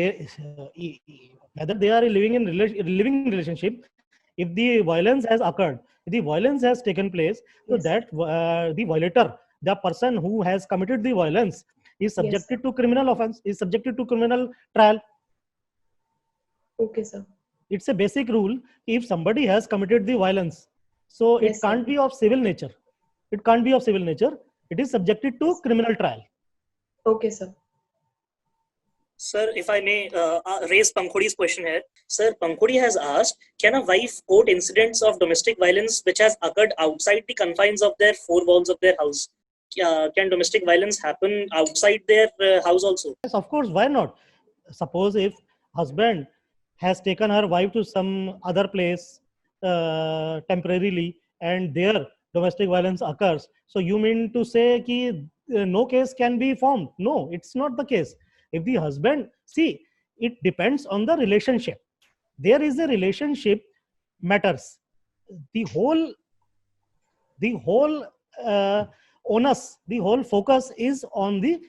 whether they are living in relationship, if the violence has occurred, if the violence has taken place, so Yes. that the violator, the person who has committed the violence, is subjected to criminal offense, is subjected to criminal trial. Okay, sir. It's a basic rule. If somebody has committed the violence, so Yes, it can't be of civil nature. It can't be of civil nature. It is subjected to criminal trial. Okay, sir. Sir, if I may raise Pankhuri's question here. Sir, Pankhuri has asked, can a wife quote incidents of domestic violence which has occurred outside the confines of their four walls of their house? Can domestic violence happen outside their house also? Yes, of course. Why not? Suppose if husband has taken her wife to some other place temporarily, and there domestic violence occurs. So you mean to say that no case can be formed? No, it's not the case. If the husband, see, it depends on the relationship. There is a relationship matters. The whole onus, the whole focus is on the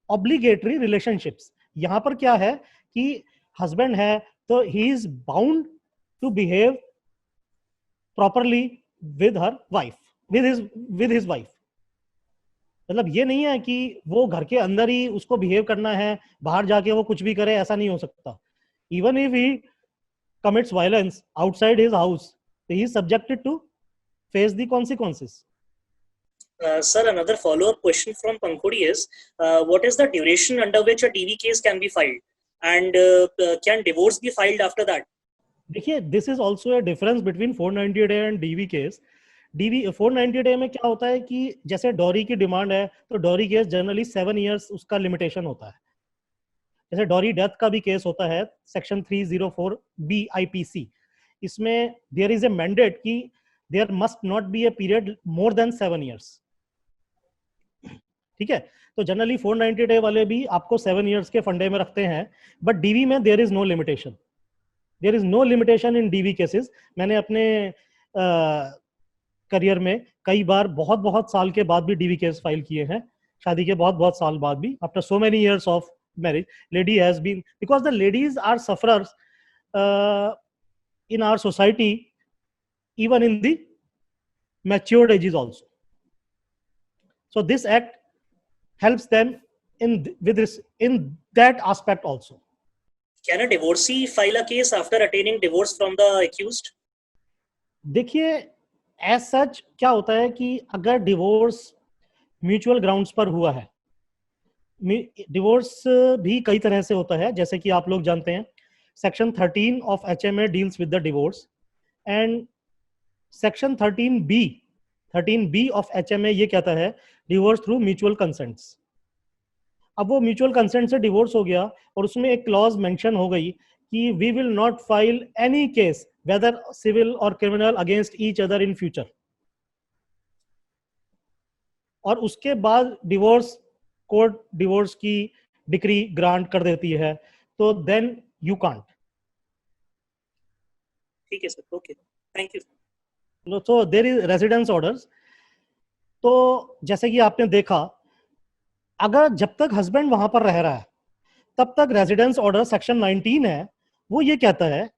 obligatory relationships. यहाँ पर क्या है कि husband है तो he is bound to behave properly with her wife, with his wife. मतलब ये नहीं है कि वो घर के अंदर ही उसको बिहेव करना है, बाहर जाके वो कुछ भी करे, ऐसा नहीं हो सकता। Even if he commits violence outside his house, he is subjected to face the consequences. Sir, another follow-up question from Pankhodi is, what is the duration under which a DV case can be filed, and can divorce be filed after that? देखिए, this is also a difference between 498A and DV case. DV 498A में क्या होता है कि जैसे dowry की demand है तो डॉरी केस जनरली 7 years उसका लिमिटेशन होता है। जैसे डॉरी डेथ का भी केस होता है सेक्शन 304B IPC, इसमें देयर इज ए मैंडेट कि there must not be a period more than 7 years। ठीक है, तो जनरली 498A वाले भी आपको 7 years के फंडे में रखते हैं, बट डीवी में there is no limitation, there is no limitation in DV cases. मैंने अपने करियर में कई बार बहुत बहुत साल के बाद भी डीवी केस फाइल किए हैं, शादी के बहुत बहुत साल बाद भी, after so many years of marriage, lady has been, because the ladies are sufferers in our society, even in the matured ages also. So this act helps them in that aspect also. Can a divorcee file a case after attaining divorce from the accused? देखिए, as such क्या होता है कि अगर divorce mutual grounds पर हुआ है, divorce भी कई तरह से होता है, जैसे कि आप लोग जानते हैं section 13 of HMA deals with the divorce, and section 13B of HMA ये कहता है डिवोर्स थ्रू म्यूचुअल कंसेंट्स। अब वो म्यूचुअल कंसेंट से डिवोर्स हो गया और उसमें एक क्लॉज मेंशन हो गई कि we will not file any case whether civil और criminal against each other in future, और उसके बाद डिवोर्स कोर्ट डिवोर्स की डिक्री ग्रांट कर देती है, तो देन यू कांट। ठीक है sir, okay, thank you. So there is residence orders. तो जैसे कि आपने देखा, अगर जब तक हस्बैंड वहां पर रह रहा है तब तक रेजिडेंस ऑर्डर सेक्शन 19 है, वो ये कहता है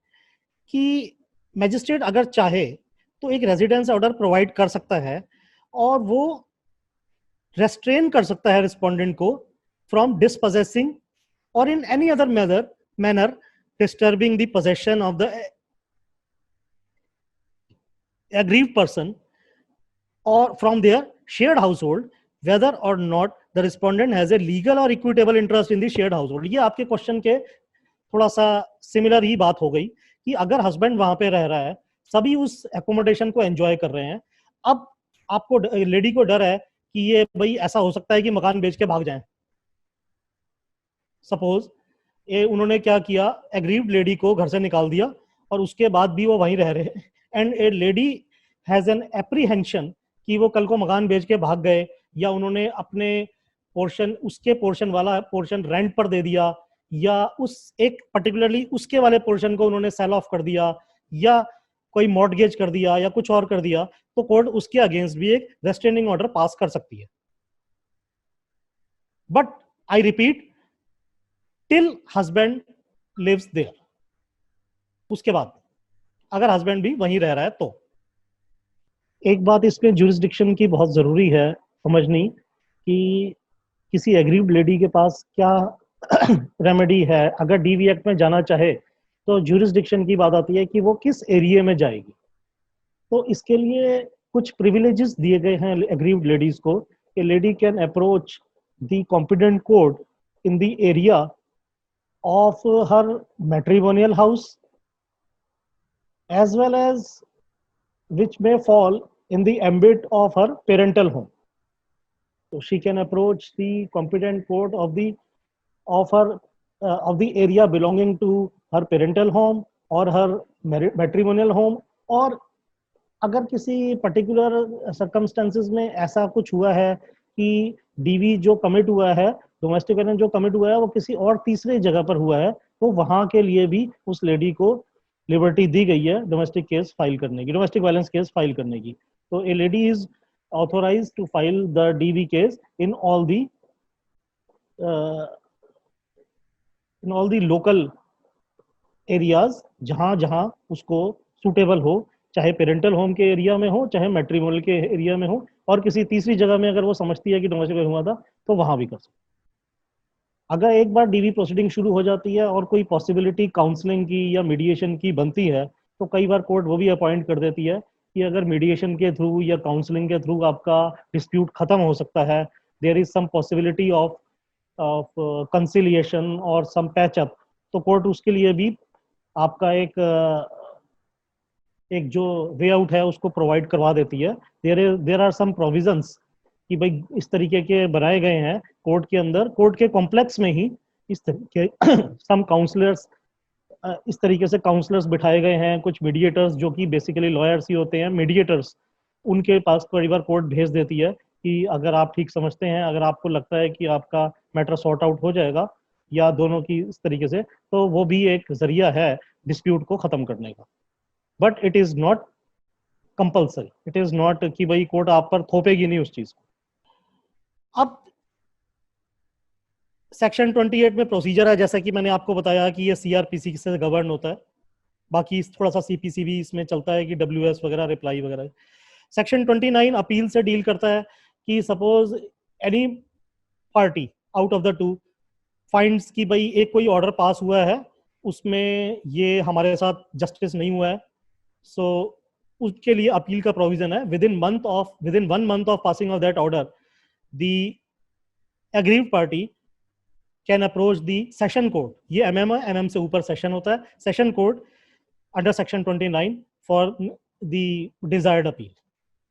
कि मैजिस्ट्रेट अगर चाहे तो एक रेजिडेंस ऑर्डर प्रोवाइड कर सकता है और वो रेस्ट्रेन कर सकता है रिस्पोंडेंट को फ्रॉम डिसपोजेसिंग और in any other manner disturbing the possession of the aggrieved person or from their shared household, whether or not the respondent has a legal or equitable interest in the shared household. ये आपके question के थोड़ा सा similar ही बात हो गई कि अगर हस्बैंड वहां पे रह रहा है, सभी उस एकोमोडेशन को एंजॉय कर रहे हैं, अब आपको लेडी को डर है कि ये भाई ऐसा हो सकता है कि मकान बेच के भाग जाएं। सपोज उन्होंने क्या किया, एग्रीव्ड लेडी को घर से निकाल दिया और उसके बाद भी वो वहीं रह रहे हैं, and A lady has an apprehension कि वो कल को मकान बेच के भाग गए, या उन्होंने अपने पोर्शन, उसके पोर्शन वाला पोर्शन रेंट पर दे दिया, या उस एक पर्टिकुलरली उसके वाले पोर्शन को उन्होंने सेल ऑफ कर दिया, या कोई मॉर्टगेज कर दिया, या कुछ और कर दिया, तो कोर्ट उसके अगेंस्ट भी एक रेस्ट्रेनिंग ऑर्डर पास कर सकती है। But I repeat, till husband lives there, उसके बाद अगर हस्बैंड भी वहीं रह रहा है तो। एक बात इसमें जुरिस्डिक्शन की बहुत जरूरी है समझनी कि किसी एग्रीव्ड लेडी के पास क्या रेमेडी है। अगर डीवी एक्ट में जाना चाहे तो जुरिस्डिक्शन की बात आती है कि वो किस एरिया में जाएगी। तो इसके लिए कुछ प्रिविलेजेस दिए गए हैं एग्रीव्ड लेडीज को। ए lady can approach the competent court in the area of her matrimonial house as well as which may fall in the ambit of her parental home. So she can approach the competent court of the area belonging to her parental home or her matrimonial home, और अगर किसी particular circumstances में ऐसा कुछ हुआ है कि DV जो कमिट हुआ है, डोमेस्टिक वायलेंस जो कमिट हुआ है, वो किसी और तीसरे जगह पर हुआ है, तो वहां के लिए भी उस लेडी को लिबर्टी दी गई है डोमेस्टिक केस फाइल करने की, डोमेस्टिक वायलेंस केस फाइल करने की। तो a lady is authorized to file the DV case in all the in all the local areas जहां जहां उसको सूटेबल हो, चाहे पेरेंटल होम के एरिया में हो, चाहे मैट्रिमोनियल के एरिया में हो, और किसी तीसरी जगह में अगर वो समझती है कि डोमेस्टिक हुआ था तो वहां भी कर सकते। अगर एक बार डीवी प्रोसीडिंग शुरू हो जाती है और कोई पॉसिबिलिटी काउंसलिंग की या मीडिएशन की बनती है, तो कई बार कोर्ट वो भी अपॉइंट कर देती है कि अगर मीडिएशन के थ्रू या काउंसलिंग के थ्रू आपका डिस्प्यूट खत्म हो सकता है, there is some possibility of conciliation और सम पैचअप, तो कोर्ट उसके लिए भी आपका एक जो वे आउट है उसको प्रोवाइड करवा देती है। देयर आर सम प्रोविजंस कि भाई इस तरीके के बनाए गए हैं कोर्ट के अंदर, कोर्ट के कॉम्प्लेक्स में ही इस तरीके सम काउंसलर्स, इस तरीके से काउंसलर्स बिठाए गए हैं, कुछ मीडिएटर्स जो कि बेसिकली लॉयर्स ही होते हैं, मीडिएटर्स, उनके पास कई बार कोर्ट भेज देती है कि अगर आप ठीक समझते हैं, अगर आपको लगता है कि आपका मैटर सॉर्ट आउट हो जाएगा या दोनों की इस तरीके से, तो वो भी एक जरिया है डिस्प्यूट को खत्म करने का। But it is not compulsory, it is not कि भाई कोर्ट आप पर थोपेगी नहीं उस चीज को। अब सेक्शन 28 में प्रोसीजर है, जैसा कि मैंने आपको बताया कि ये सीआरपीसी से गवर्न होता है, बाकी थोड़ा सा सीपीसी भी इसमें चलता है कि डब्ल्यूएस वगैरह, रिप्लाई वगैरह। सेक्शन 29 अपील से डील करता है कि suppose any party out of the two finds कि भाई एक कोई ऑर्डर पास हुआ है, उसमें ये हमारे साथ जस्टिस नहीं हुआ है, सो उसके लिए अपील का प्रोविजन है। With in 1 month of passing of that order, the aggrieved party can approach the session court. ये एमएम है, एमएम से ऊपर सेशन होता है, session court under section 29 for the desired appeal.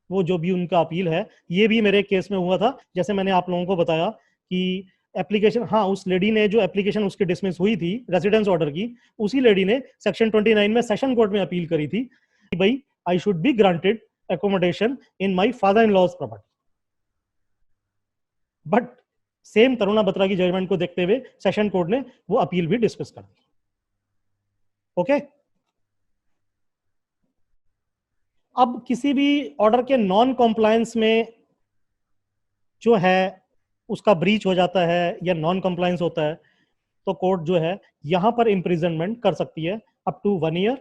वो जो भी उनका अपील है, ये भी मेरे केस में हुआ था, जैसे मैंने आप लोगों को बताया कि एप्लीकेशन, हाँ, उस लेडी ने जो एप्लीकेशन उसकी डिसमिस हुई थी रेजिडेंस ऑर्डर की, उसी लेडी ने सेक्शन 29 में सेशन कोर्ट में अपील करी थी कि भाई I should be granted accommodation in my father in law's property. But same Taruna Batra की जजमेंट को देखते हुए सेशन कोर्ट ने वो अपील भी डिस्कस कर दी। ओके, अब किसी भी ऑर्डर के नॉन कॉम्प्लायंस में जो है उसका ब्रीच हो जाता है या नॉन कॉम्प्लायंस होता है, तो कोर्ट जो है यहां पर इम्प्रिजनमेंट कर सकती है अप टू 1 year,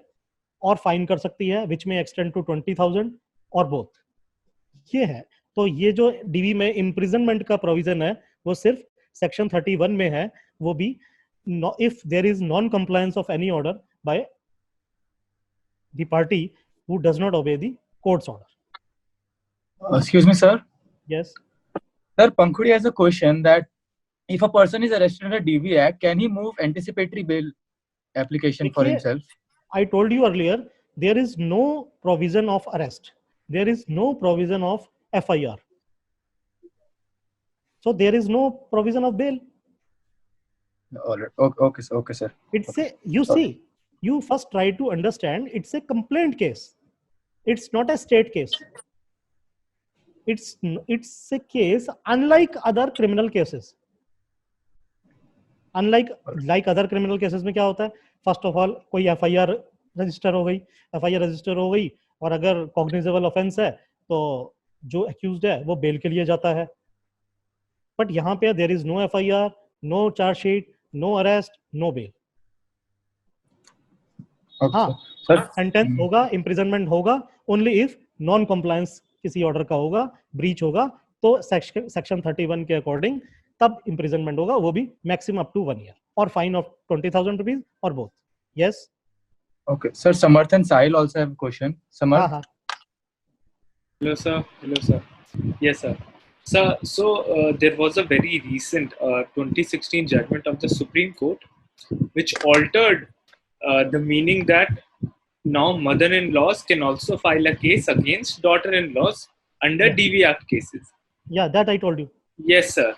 और फाइन कर सकती है विच में एक्सटेंड टू 20,000 और बोथ। ये है, तो ये जो डीवी में इम्प्रिजनमेंट का प्रोविजन है वो सिर्फ सेक्शन 31 में है, वो भी if there is non compliance of any order by the party who does not obey the court's order. Excuse me, sir. Yes. Sir, Pankhudi has a question that if a person is arrested under DV Act, can he move anticipatory bail application for himself? I told you earlier, there is no provision of arrest. There is no provision of FIR. So there is no provision of bail. All right. Okay, sir. Okay, sir. It's a, you see, you first try to understand it's a complaint case. It's not a state case. It's a case unlike other criminal cases. Unlike other criminal cases में क्या होता है, first of all कोई FIR register हो गई, FIR register हो गई, और अगर कॉग्निजेबल ऑफेंस है तो जो एक्यूज्ड है वो बेल के लिए जाता है। बट यहाँ पे there is no FIR, no chargesheet, no arrest, no bail. हाँ, सेंटेंस होगा, इम्प्रिजनमेंट होगा ओनली इफ नॉन कॉम्प्लायंस किसी ऑर्डर का होगा, ब्रीच होगा, तो सेक्शन 31 के अकॉर्डिंग तब इम्प्रिजनमेंट होगा, वो भी मैक्सिमम अप टू 1 year, और फाइन ऑफ 20,000 rupees और both. Yes, okay sir. Samarth and Sahil also have question. Samarth. हाँ। Hello sir. Yes sir. Sir, so there was a very recent 2016 judgment of the Supreme Court which altered the meaning that now mother-in-laws can also file a case against daughter-in-laws under DV Act cases. Yeah, that I told you. Yes, sir.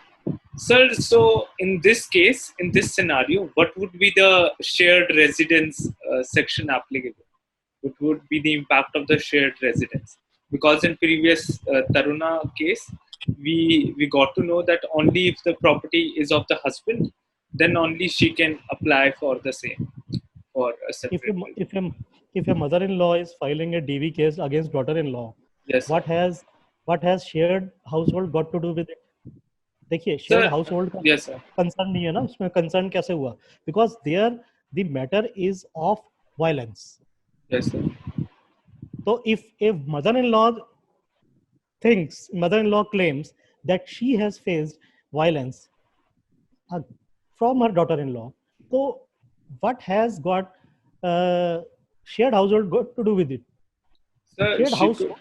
Sir, so in this case, in this scenario, what would be the shared residence section applicable? What would be the impact of the shared residence? Because in previous Taruna case, we got to know that only if the property is of the husband, then only she can apply for the same. For a separate. If a mother-in-law is filing a DV case against daughter-in-law, yes, what has shared household got to do with it? देखिए shared Sir, household का yes, sir. Concern नहीं है ना, उसमें concern कैसे हुआ? Because there the matter is of violence. Yes, sir. तो if a mother-in-law claims that she has faced violence uh, from her daughter-in-law, so what has got shared household got to do with it? Sir, Shared she house, could.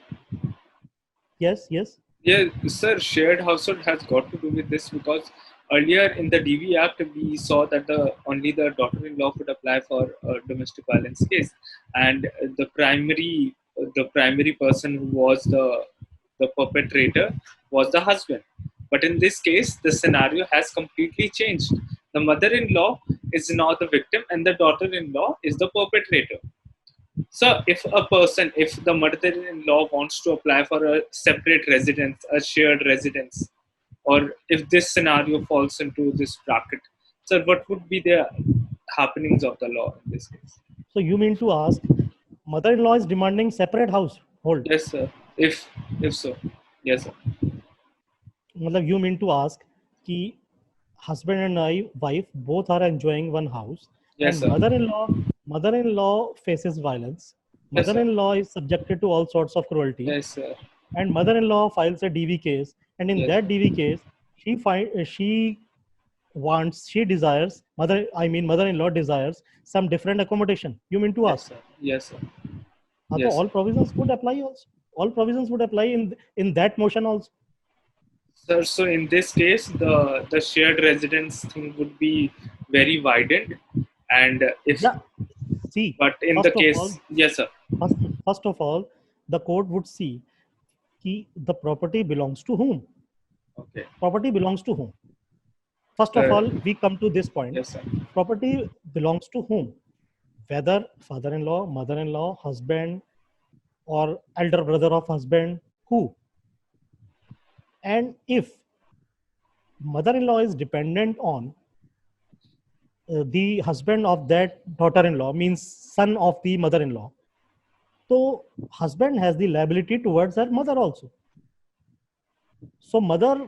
yes, yes. Yeah, sir, shared household has got to do with this because earlier in the DV Act we saw that only the daughter-in-law could apply for a domestic violence case, and the primary person who was the perpetrator was the husband. But in this case, the scenario has completely changed. The mother-in-law is now the victim, and the daughter-in-law is the perpetrator. So, if the mother-in-law wants to apply for a separate residence, a shared residence, or if this scenario falls into this bracket, so what would be the happenings of the law in this case? So you mean to ask, mother-in-law is demanding separate household? Yes, sir. If so, yes, sir. मतलब you mean to ask कि husband and wife both are enjoying one house, Yes, and sir. mother-in-law faces violence. Yes, sir. Mother-in-law is subjected to all sorts of cruelty, Yes, sir. and mother-in-law files a DV case, and in Yes. that DV case she desires mother-in-law desires some different accommodation. You mean to Yes, ask? sir. Yes, sir. So Yes, all sir. provisions would apply also. All provisions would apply in that motion also. Sir, so in this case, the shared residence thing would be very widened, and if Yeah. See, but in the case, yes, sir. first of all, the court would see कि the property belongs to whom. Okay. Property belongs to whom. First of all, we come to this point. Yes, sir. Property belongs to whom? Whether father-in-law, mother-in-law, husband, or elder brother of husband, who? And if mother-in-law is dependent on the husband of that daughter-in-law, means son of the mother-in-law, so husband has the liability towards her mother also. So mother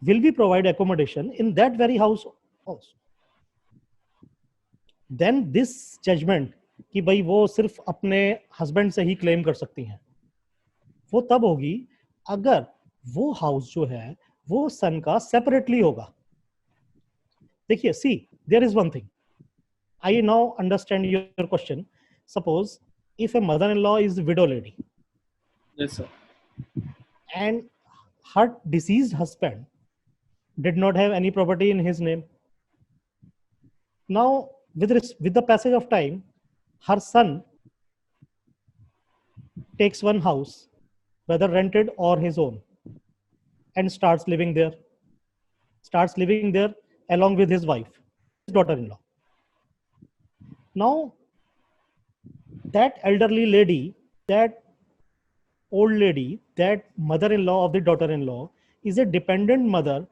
will be provide accommodation in that very house also. Then this judgment कि भाई वो सिर्फ अपने husband से ही claim कर सकती हैं, वो तब होगी अगर वो हाउस जो है वो सन का सेपरेटली होगा. देखिए, see there is one thing. I now understand your question. Suppose if a mother in law is widow lady. Yes, sir. And her deceased husband did not have any property in his name. Now, with the passage of time, her son takes one house, whether rented or his own, and starts living there. Starts living there along with his wife, his daughter-in-law. Now, that elderly lady, that old lady, that mother-in-law of the daughter-in-law, is a dependent mother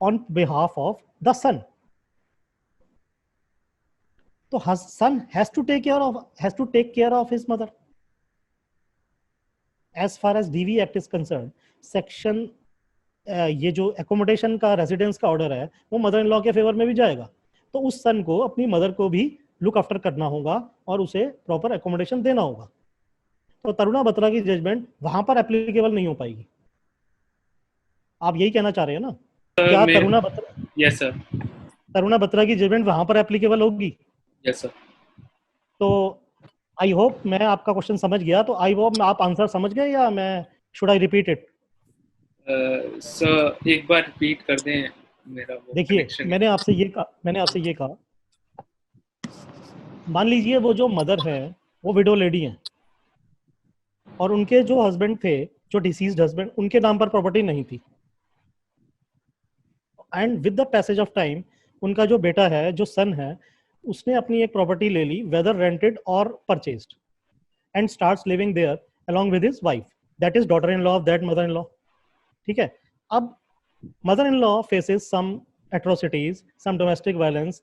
on behalf of the son. So her son has to take care of his mother. As far as DV Act is concerned, section ये जो accommodation का residence का order है वो mother in law के favour में भी जाएगा. तो उस सन को अपनी मदर को भी लुक आफ्टर करना होगा और उसे प्रॉपर एकोमोडेशन देना होगा. तो तरुणा बत्रा की जजमेंट वहां पर एप्लीकेबल नहीं हो पाएगी. आप यही कहना चाह रहे हैं ना? क्या तरुणा बत्रा की जजमेंट वहां पर एप्लीकेबल होगी? Yes, sir. तो आई होप मैं आपका क्वेश्चन समझ गया. तो आई होप आप आंसर समझ गए या मैं should I repeat it? Sir एक बार रिपीट कर दें मेरा वो. देखिए, मैंने आपसे ये कहा मान लीजिए वो जो मदर है वो विडो लेडी हैं और उनके जो हस्बैंड थे, जो डिसीज्ड हस्बैंड, उनके नाम पर प्रॉपर्टी नहीं थी. And with the passage of time उनका जो बेटा है, जो सन है, उसने अपनी एक प्रॉपर्टी ले ली, वेदर रेंटेड और purchased, and starts living there along with his wife, that is daughter in law of that mother in law. ठीक है. अब mother in law faces some atrocities, some domestic violence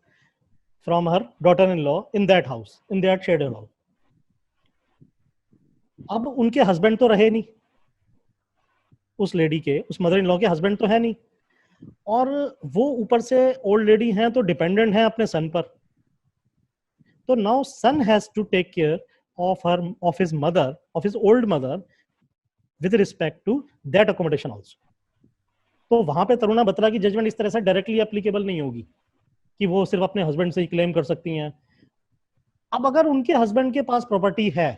from her daughter in law in that house, in that shared house. अब उनके husband तो रहे नहीं, उस lady के, उस मदर इन लॉ के हस्बैंड तो है नहीं, और वो ऊपर से ओल्ड लेडी हैं तो डिपेंडेंट हैं अपने सन पर. तो now son has to take care of his mother, of his old mother, with respect to that accommodation also. तो वहां पे तरुणा बत्रा की जजमेंट इस तरह से डायरेक्टली एप्लीकेबल नहीं होगी कि वो सिर्फ अपने हस्बैंड से ही क्लेम कर सकती हैं. अब अगर उनके हस्बैंड के पास प्रॉपर्टी है,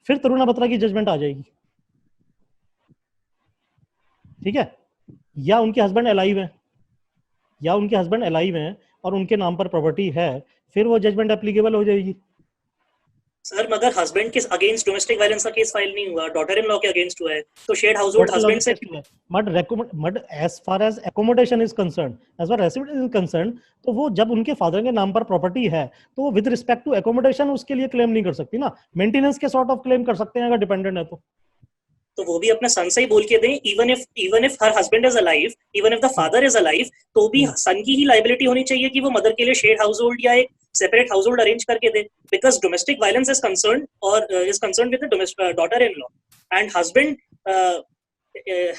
फिर तरुणा बत्रा की जजमेंट आ जाएगी. ठीक है, या उनके हस्बैंड अलाइव हैं, या उनके हस्बैंड अलाइव हैं और उनके नाम पर प्रॉपर्टी है, फिर वो जजमेंट एप्लीकेबल हो जाएगी. सर मगर हस्बैंड के अगेंस्ट डोमेस्टिक वायलेंस का केस फाइल नहीं हुआ, डॉटर इन लॉ के अगेंस्ट हुआ है, तो शेयर्ड हाउसहोल्ड हस्बैंड से. But as far as accommodation is concern, as far residence is concern, तो वो जब उनके फादर के नाम पर प्रॉपर्टी है तो वो विद रिस्पेक्ट टू एकोमोडेशन उसके लिए क्लेम नहीं कर सकती ना. मेंटेनेंस के सॉर्ट ऑफ क्लेम कर सकते हैं अगर डिपेंडेंट है तो वो भी अपने सन से ही बोल के दें, even if her husband is alive, even if the father is alive, तो भी सन की ही लायबिलिटी होनी चाहिए कि वो मदर के लिए शेयर्ड हाउसहोल्ड या एक सेपरेट हाउसहोल्ड अरेंज करके दे, because domestic violence is concern और is concern with the daughter in law and husband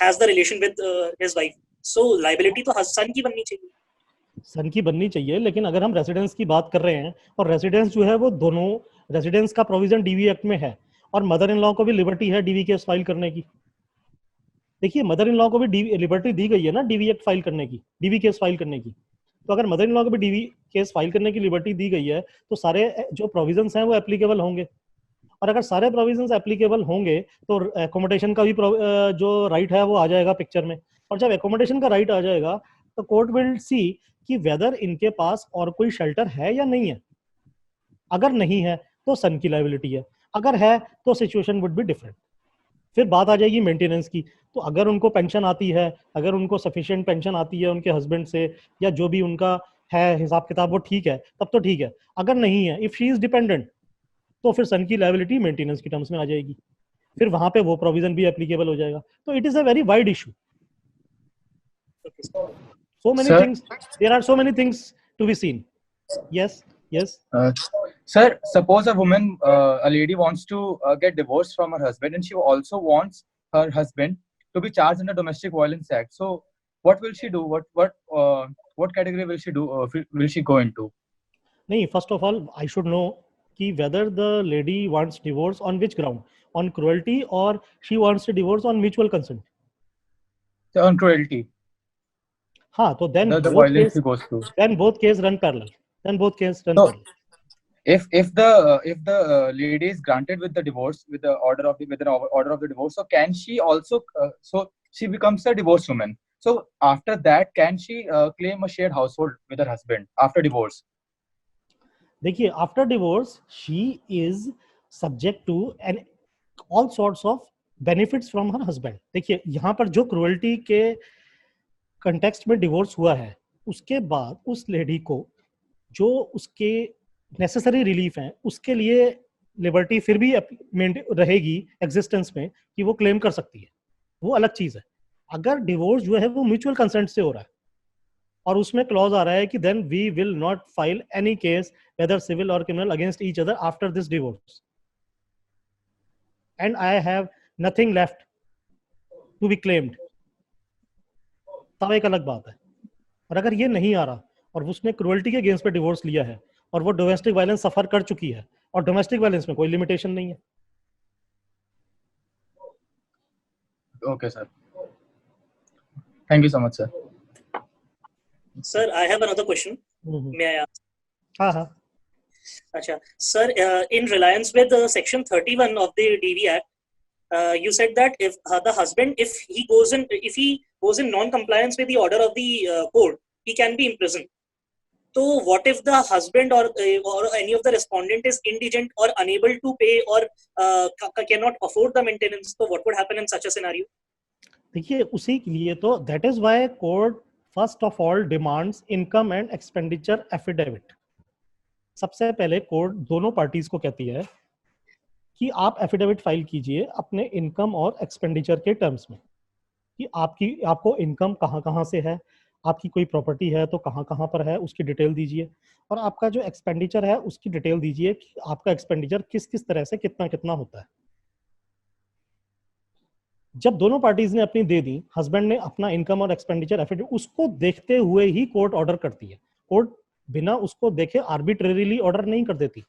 has the relation with his wife, so liability तो सन की बननी चाहिए. सन की बननी चाहिए. लेकिन अगर हम रेसिडेंस की बात कर रहे हैं, और रेसिडेंस जो है वो दोनों, रेसिडेंस का प्रोविजन डीवी एक्ट में है, और मदर इन लॉ को भी लिबर्टी है डीवी केस फाइल करने की. देखिए मदर इन लॉ को भी लिबर्टी दी गई है ना डीवी एक्ट फाइल करने की, डीवी केस फाइल करने की. तो अगर मदर इन लॉ को भी डीवी केस फाइल करने की लिबर्टी दी गई है तो सारे जो प्रोविजंस हैं वो एप्लीकेबल होंगे. और अगर सारे प्रोविजंस एप्लीकेबल होंगे तो एकोमोडेशन का भी जो राइट है वो आ जाएगा पिक्चर में. और जब एकोमोडेशन का राइट आ जाएगा तो कोर्ट विल सी कि वेदर इनके पास और कोई शेल्टर है या नहीं है. अगर नहीं है तो सन की लायबिलिटी है, अगर है तो सिचुएशन वुड बी डिफरेंट. फिर बात आ जाएगी मेंटेनेंस की. तो अगर उनको पेंशन आती है, अगर उनको सफिशिएंट पेंशन आती है उनके हस्बैंड से, या जो भी उनका है हिसाब किताब वो ठीक है, तब तो ठीक है. अगर नहीं है, इफ शी इज डिपेंडेंट, तो फिर सन की लायबिलिटी मेंटेनेंस की टर्म्स में आ जाएगी. फिर वहां पे वो प्रोविजन भी एप्लीकेबल हो जाएगा. तो it is a very wide issue. So many things, there are so many things to be seen. Yes. Sir, suppose a woman, a lady wants to get divorced from her husband, and she also wants her husband to be charged under Domestic Violence Act. So, what will she do? What category will she do? Will she go into? नहीं, first of all, I should know कि whether the lady wants divorce on which ground, on cruelty or she wants to divorce on mutual consent. So, on cruelty. हाँ, तो then the violence he goes through. Then both cases run parallel. Parallel. If the lady is granted with the divorce, with an order of the divorce, so can she also so she becomes a divorced woman. So after that, can she claim a shared household with her husband after divorce? देखिए, after divorce she is subject to all sorts of benefits from her husband. देखिए यहाँ पर जो cruelty के context में divorce हुआ है, उसके बाद उस लेडी को जो उसके नेसेसरी रिलीफ हैं उसके लिए लिबर्टी फिर भी रहेगी एग्जिस्टेंस में कि वो क्लेम कर सकती है. वो अलग चीज है. अगर डिवोर्स जो है वो म्यूचुअल कंसेंट से हो रहा है और उसमें क्लॉज आ रहा है कि then we will not file any case whether civil और criminal against each other after this divorce and I have nothing left to be claimed, तब एक अलग बात है. और अगर ये नहीं आ रहा और उसने क्रूअल्टी के अगेंस्ट पे डिवोर्स लिया है और वो डोमेस्टिक वायलेंस सफर कर चुकी है, और डोमेस्टिक वायलेंस में कोई लिमिटेशन नहीं है. Okay, sir. Thank you so much, sir. Sir, I have another question. May I ask? हाँ. Acha. Sir, in reliance with section 31 of the DV Act, you said that if the husband, if he goes in non-compliance with the order of the court, he can be imprisoned. So what if the husband or any of the respondent is indigent or unable to pay or cannot afford the maintenance? So what would happen in such a scenario? देखिए, उसी के लिए तो that is why court first of all demands income and expenditure affidavit. सबसे पहले court दोनों parties को कहती है कि आप एफिडेविट फाइल कीजिए अपने इनकम और एक्सपेंडिचर के टर्म्स में, कि आपको इनकम कहाँ से है, आपकी कोई प्रॉपर्टी है तो कहाँ पर है उसकी डिटेल दीजिए, और आपका जो एक्सपेंडिचर है उसकी डिटेल दीजिए कि आपका एक्सपेंडिचर किस तरह से कितना होता है. जब दोनों पार्टीज ने अपनी दे दी, हस्बैंड ने अपना इनकम और एक्सपेंडिचर एफिडेविट, उसको देखते हुए ही कोर्ट ऑर्डर करती है। कोर्ट बिना उसको देखे आर्बिट्रेरीली ऑर्डर नहीं कर देती।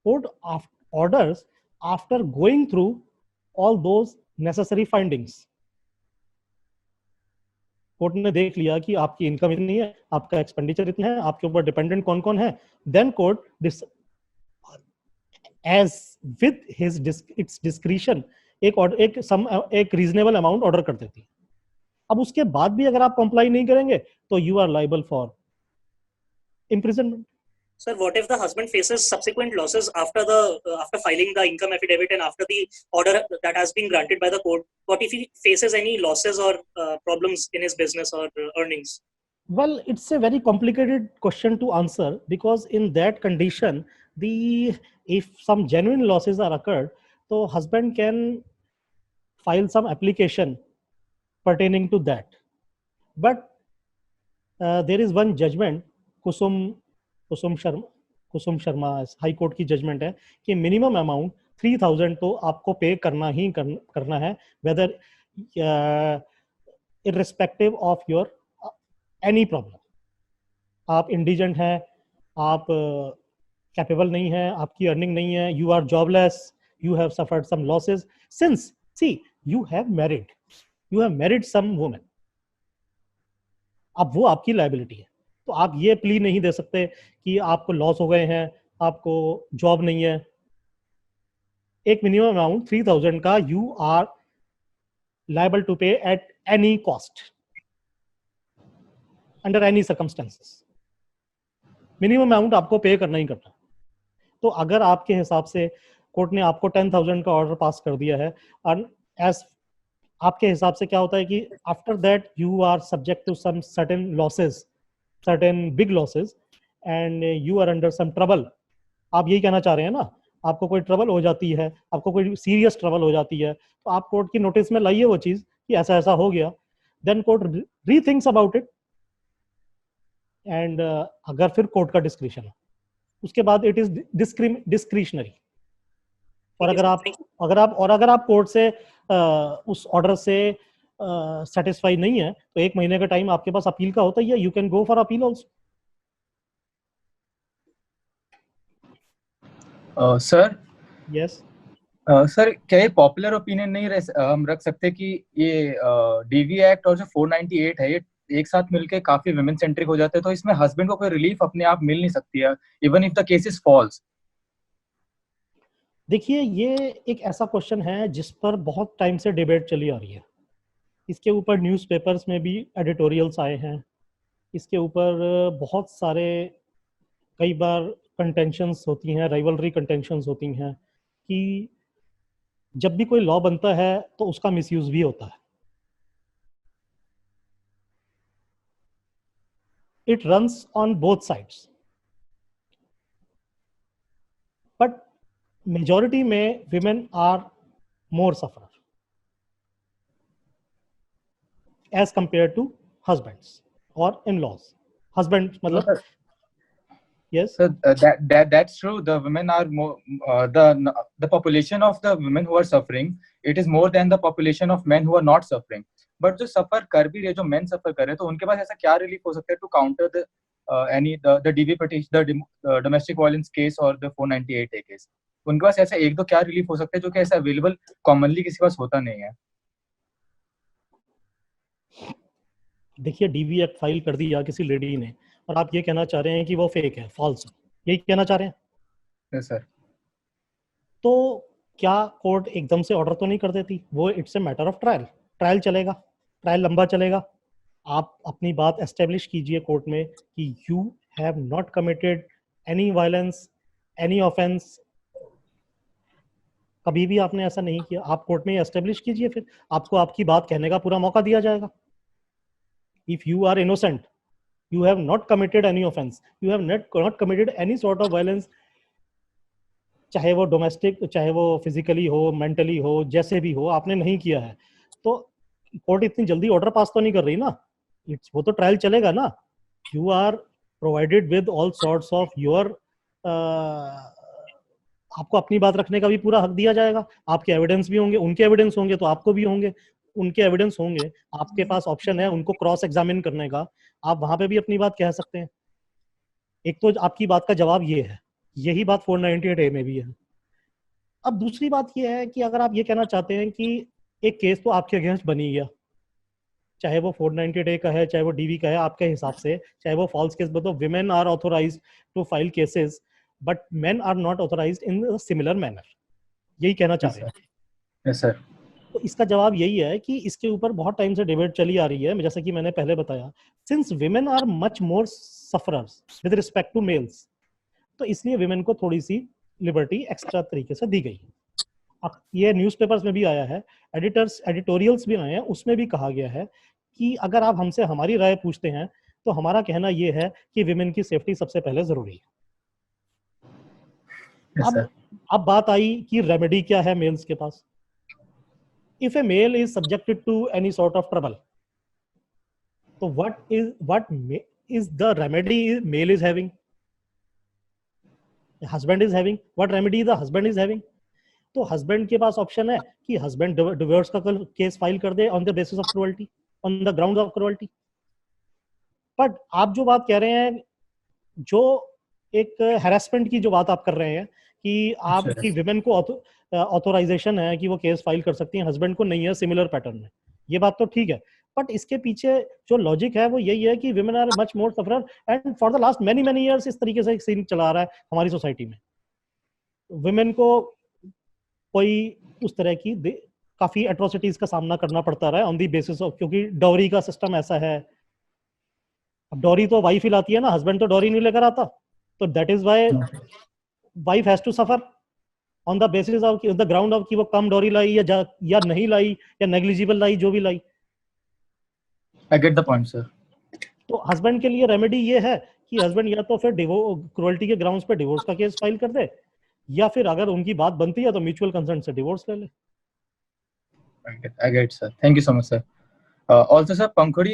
Court orders after going through all those necessary findings. Court ने देख लिया कि आपकी इनकम इतनी है, आपका एक्सपेंडिचर इतना है, आपके ऊपर डिपेंडेंट कौन कौन है, then court as with his its discretion एक रीजनेबल अमाउंट ऑर्डर कर देती है। अब उसके बाद भी अगर आप कंप्लाई नहीं करेंगे तो you are liable for imprisonment. Sir, what if the husband faces subsequent losses after filing the income affidavit and after the order that has been granted by the court? What if he faces any losses or problems in his business or earnings? Well, it's a very complicated question to answer, because in that condition, if some genuine losses are occurred, so husband can file some application pertaining to that. But there is one judgment, Kusum Sharma high court की judgement है कि minimum amount 3000 तो आपको पे करना ही करना है, whether irrespective of your any problem. आप इंडिजेंट हैं, आप कैपेबल नहीं है, आपकी अर्निंग नहीं है, you are jobless, you have suffered some losses since see you have married some women, अब वो आपकी लायबिलिटी है। तो आप ये प्ली नहीं दे सकते कि आपको लॉस हो गए हैं, आपको जॉब नहीं है। एक मिनिमम अमाउंट 3000 का यू आर लायबल टू पे at any cost under any circumstances. Minimum amount आपको पे करना ही करना। तो अगर आपके हिसाब से कोर्ट ने आपको 10,000 का ऑर्डर पास कर दिया है, और एज आपके हिसाब से क्या होता है कि after that you are subject to some certain losses, certain big losses, and you are under some trouble. आप यही कहना चाह रहे हैं ना, आपको कोई ट्रबल हो जाती है, आपको कोई सीरियस ट्रबल हो जाती है, तो आप कोर्ट की नोटिस में लाइए वो चीज कि ऐसा ऐसा हो गया, then court rethinks about it, and अगर फिर कोर्ट का डिस्क्रिशन है उसके बाद इट इज डिस्क्रिशनरी। और अगर आप कोर्ट से उस ऑर्डर से सेटिस्फाई नहीं है तो 1 महीने का टाइम आपके पास अपील का होता ही है, you can go for appeal also. Sir yes sir, क्या ये पॉपुलर ओपिनियन नहीं हम रख सकते कि ये डीवी एक्ट और जो 498 है ये एक साथ मिलके काफी वुमेन सेंट्रिक हो जाते हैं, तो इसमें हस्बैंड को कोई रिलीफ अपने आप मिल नहीं सकती है even if the case is false? देखिए, ये एक ऐसा क्वेश्चन है जिस पर बहुत टाइम से डिबेट चली आ रही है। इसके ऊपर न्यूज़पेपर्स में भी एडिटोरियल्स आए हैं, इसके ऊपर बहुत सारे कई बार कंटेंशंस होती हैं, राइवलरी कंटेंशंस होती हैं कि जब भी कोई लॉ बनता है तो उसका मिसयूज भी होता है। It runs on both sides, but majority में women are more suffer as compared to husbands or in-laws. Husband मतलब yes. So that's true. The women are more the population of the women who are suffering, it is more than the population of men who are not suffering. But जो सफर कर भी रहे, जो men सफर कर रहे, तो उनके पास ऐसा क्या रिलीफ हो सकता है to counter the DV petition, the domestic violence case or the 498A case? उनके पास ऐसा एक दो क्या रिलीफ हो सकता है जो कि ऐसा अवेलेबल कॉमनली किसी पास होता नहीं है? देखिए, डीवी एक्ट फाइल कर दिया किसी लेडी ने और आप ये कहना चाह रहे हैं कि वो फेक है, फॉल्स है, यही कहना चाह रहे हैं? Yes sir. तो क्या कोर्ट एकदम से ऑर्डर तो नहीं कर देती? वो it's a matter of trial चलेगा, ट्रायल लंबा चलेगा। आप अपनी बात एस्टेब्लिश कीजिए कोर्ट में कि you have not committed any violence, any offence, कभी भी आपने ऐसा नहीं किया। आप कोर्ट में एस्टेब्लिश कीजिए, फिर आपको आपकी बात कहने का पूरा मौका दिया जाएगा। If you are innocent, you have not committed any offense, you have not committed any sort of violence, चाहे वो डोमेस्टिक, चाहे वो फिजिकली हो, मेंटली हो, जैसे भी हो, आपने नहीं किया है, तो कोर्ट इतनी जल्दी ऑर्डर पास तो नहीं कर रही ना। वो तो ट्रायल चलेगा ना। You are provided with all sorts of your आपको अपनी बात रखने का भी पूरा हक दिया जाएगा। आपके एविडेंस भी होंगे, उनके एविडेंस होंगे तो आपको भी होंगे, उनके एविडेंस होंगे, आपके पास ऑप्शन है उनको क्रॉस एग्जामिन करने का, आप वहां पे भी अपनी बात कह सकते हैं। एक तो आपकी बात का जवाब ये है, यही बात 498A में भी है। अब दूसरी बात ये है कि अगर आप ये कहना चाहते हैं कि एक केस तो आपके अगेंस्ट बनी गया, चाहे वो 498A का है, चाहे वो डीवी का है, आपके हिसाब से चाहे वो फॉल्स केस, तो women are authorized to file cases but men are not authorized in similar manner, यही कहना चाह रहे हैं। Yes sir. तो इसका जवाब यही है कि इसके ऊपर बहुत टाइम से डिबेट चली आ रही है, जैसे कि मैंने पहले बताया, since women are much more sufferers with respect to males, तो इसलिए विमेन को थोड़ी सी लिबर्टी एक्स्ट्रा तरीके से दी गई। अब ये न्यूज़पेपर्स में भी आया है, एडिटोरियल्स भी आए हैं, उसमें भी कहा गया है कि अगर आप हमसे हमारी राय पूछते हैं तो हमारा कहना ये है कि विमेन की सेफ्टी सबसे पहले जरूरी है। Yes, sir. अब बात आई कि रेमेडी क्या है मेल्स के पास। If a male is subjected to any sort of trouble, so what is the remedy male is having? The husband is having. What remedy the husband is having? तो husband के पास option है कि husband divorce का case file कर दे on the basis of cruelty, on the ground of cruelty. But आप जो बात कह रहे हैं, जो एक हैरेसमेंट की जो बात आप कर रहे हैं कि आपकी विमेन को ऑथोराइजेशन है कि वो केस फाइल कर सकती हैं, हस्बैंड को नहीं है सिमिलर पैटर्न में, ये बात तो ठीक है, बट इसके पीछे जो लॉजिक है वो यही है कि women are much more sufferer and for the last many many years इस तरीके से एक सीन चला आ रहा है हमारी सोसाइटी में। विमेन को कोई उस तरह की काफी एट्रोसिटीज का सामना करना पड़ता रहा है ऑन दी बेसिस ऑफ, क्योंकि डॉरी का सिस्टम ऐसा है। अब डॉरी तो वाइफ ही लाती है ना, हस्बैंड तो डॉरी नहीं लेकर आता, तो that is why wife has to suffer on the basis of the ground of कि वो कम डॉरी लाई या नहीं लाई या नेग्लिजिबल लाई, जो भी लाई। I get the point sir. तो हस्बैंड के लिए रेमेडी ये है कि हस्बैंड या तो फिर क्रुएल्टी के ग्राउंड्स पे डिवोर्स का केस फाइल कर दे, या फिर अगर उनकी बात बनती है तो म्यूचुअल कंसेंट से डिवोर्स ले ले। I get sir. Thank you so much sir. Also sir, Pankhuri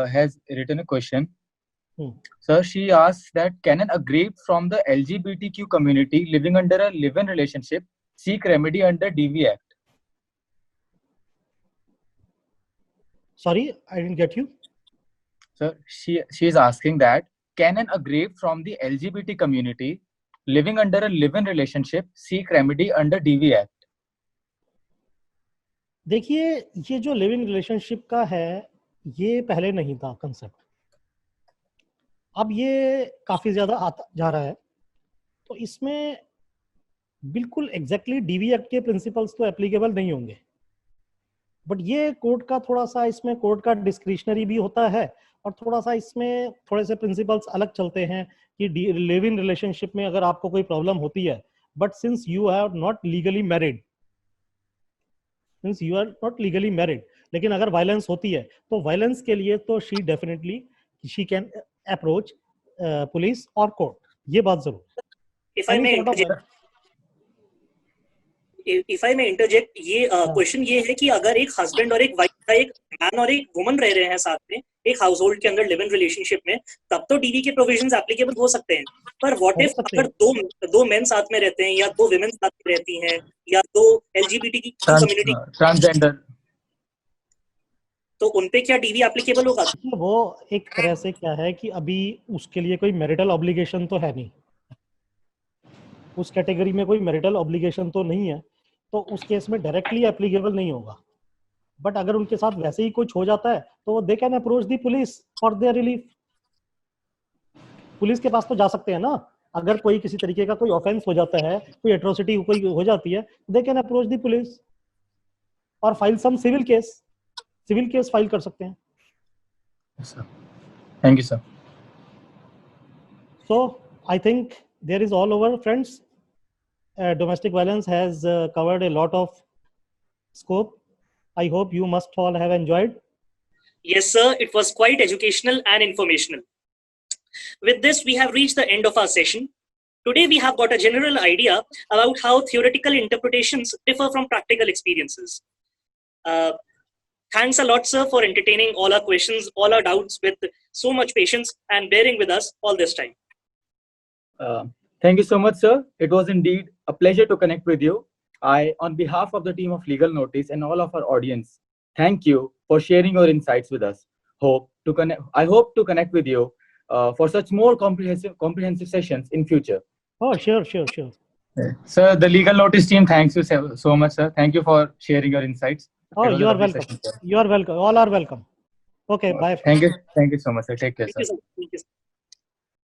has written a question. Sir, she asks that can an aggrieved from the LGBTQ community living under a live-in relationship seek remedy under DV Act? Sorry, I didn't get you. Sir, she is asking that can an aggrieved from the LGBT community living under a live-in relationship seek remedy under DV Act? देखिए, ये जो living relationship का है ये पहले नहीं था concept, अब ये काफी ज्यादा आता जा रहा है, तो इसमें बिल्कुल एग्जैक्टली डीवी एक्ट के प्रिंसिपल्स तो एप्लीकेबल नहीं होंगे, बट ये कोर्ट का थोड़ा सा, इसमें कोर्ट का डिस्क्रिशनरी भी होता है और थोड़ा सा इसमें थोड़े से प्रिंसिपल्स अलग चलते हैं कि लिव इन रिलेशनशिप में अगर आपको कोई प्रॉब्लम होती है, but since you are not legally married, लेकिन अगर वायलेंस होती है तो वायलेंस के लिए तो शी कैन अप्रोच पुलिस और कोर्ट, ये बात जरूर। If I may interject, ये क्वेश्चन ये है कि अगर एक हस्बैंड और एक वाइफ का, एक मैन और एक वुमन रह रहे हैं साथ में एक हाउस होल्ड के अंदर लिव इन रिलेशनशिप में, तब तो डीवी के प्रोविजंस एप्लीकेबल हो सकते हैं। पर व्हाट इफ अगर दो मेन साथ में रहते हैं या दो विमेन साथ में रहती हैं या दो एलजीबीटी की कम्युनिटी ट्रांसजेंडर, तो उनपे क्या डीवी एप्लीकेबल होगा? वो एक तरह से क्या है कि अभी उसके लिए कोई मैरिटल ऑब्लिगेशन तो है नहीं, उस कैटेगरी में कोई मैरिटल ऑब्लिगेशन तो नहीं है, तो उस केस में डायरेक्टली एप्लीकेबल नहीं होगा। बट अगर उनके साथ वैसे ही कुछ हो जाता है तो they can approach the police for their relief. Police के पास तो जा सकते हैं ना, अगर कोई किसी तरीके का कोई ऑफेंस हो जाता है, कोई एट्रोसिटी कोई हो जाती है, they can approach the police और फाइल सम सिविल केस फाइल कर सकते हैं। Thank you sir. So I think there is all over, friends. Domestic violence has covered a lot of scope. I hope you must all have enjoyed. Yes sir, it was quite educational and informational. With this we have reached the end of our session. Today we have got a general idea about how theoretical interpretations differ from practical experiences. Thanks a lot sir for entertaining all our questions, all our doubts with so much patience and bearing with us all this time. Thank you so much, sir. It was indeed a pleasure to connect with you. On behalf of the team of Legal Notice and all of our audience, thank you for sharing your insights with us. I hope to connect with you for such more comprehensive sessions in future. Oh, sure. Sir, the Legal Notice team thanks you so much, sir. Thank you for sharing your insights. Oh, It was a you are lovely welcome. session, sir. You are welcome. All are welcome. Okay, bye. Thank you so much, sir. Take care, Thank sir. you, sir. Thank you, sir.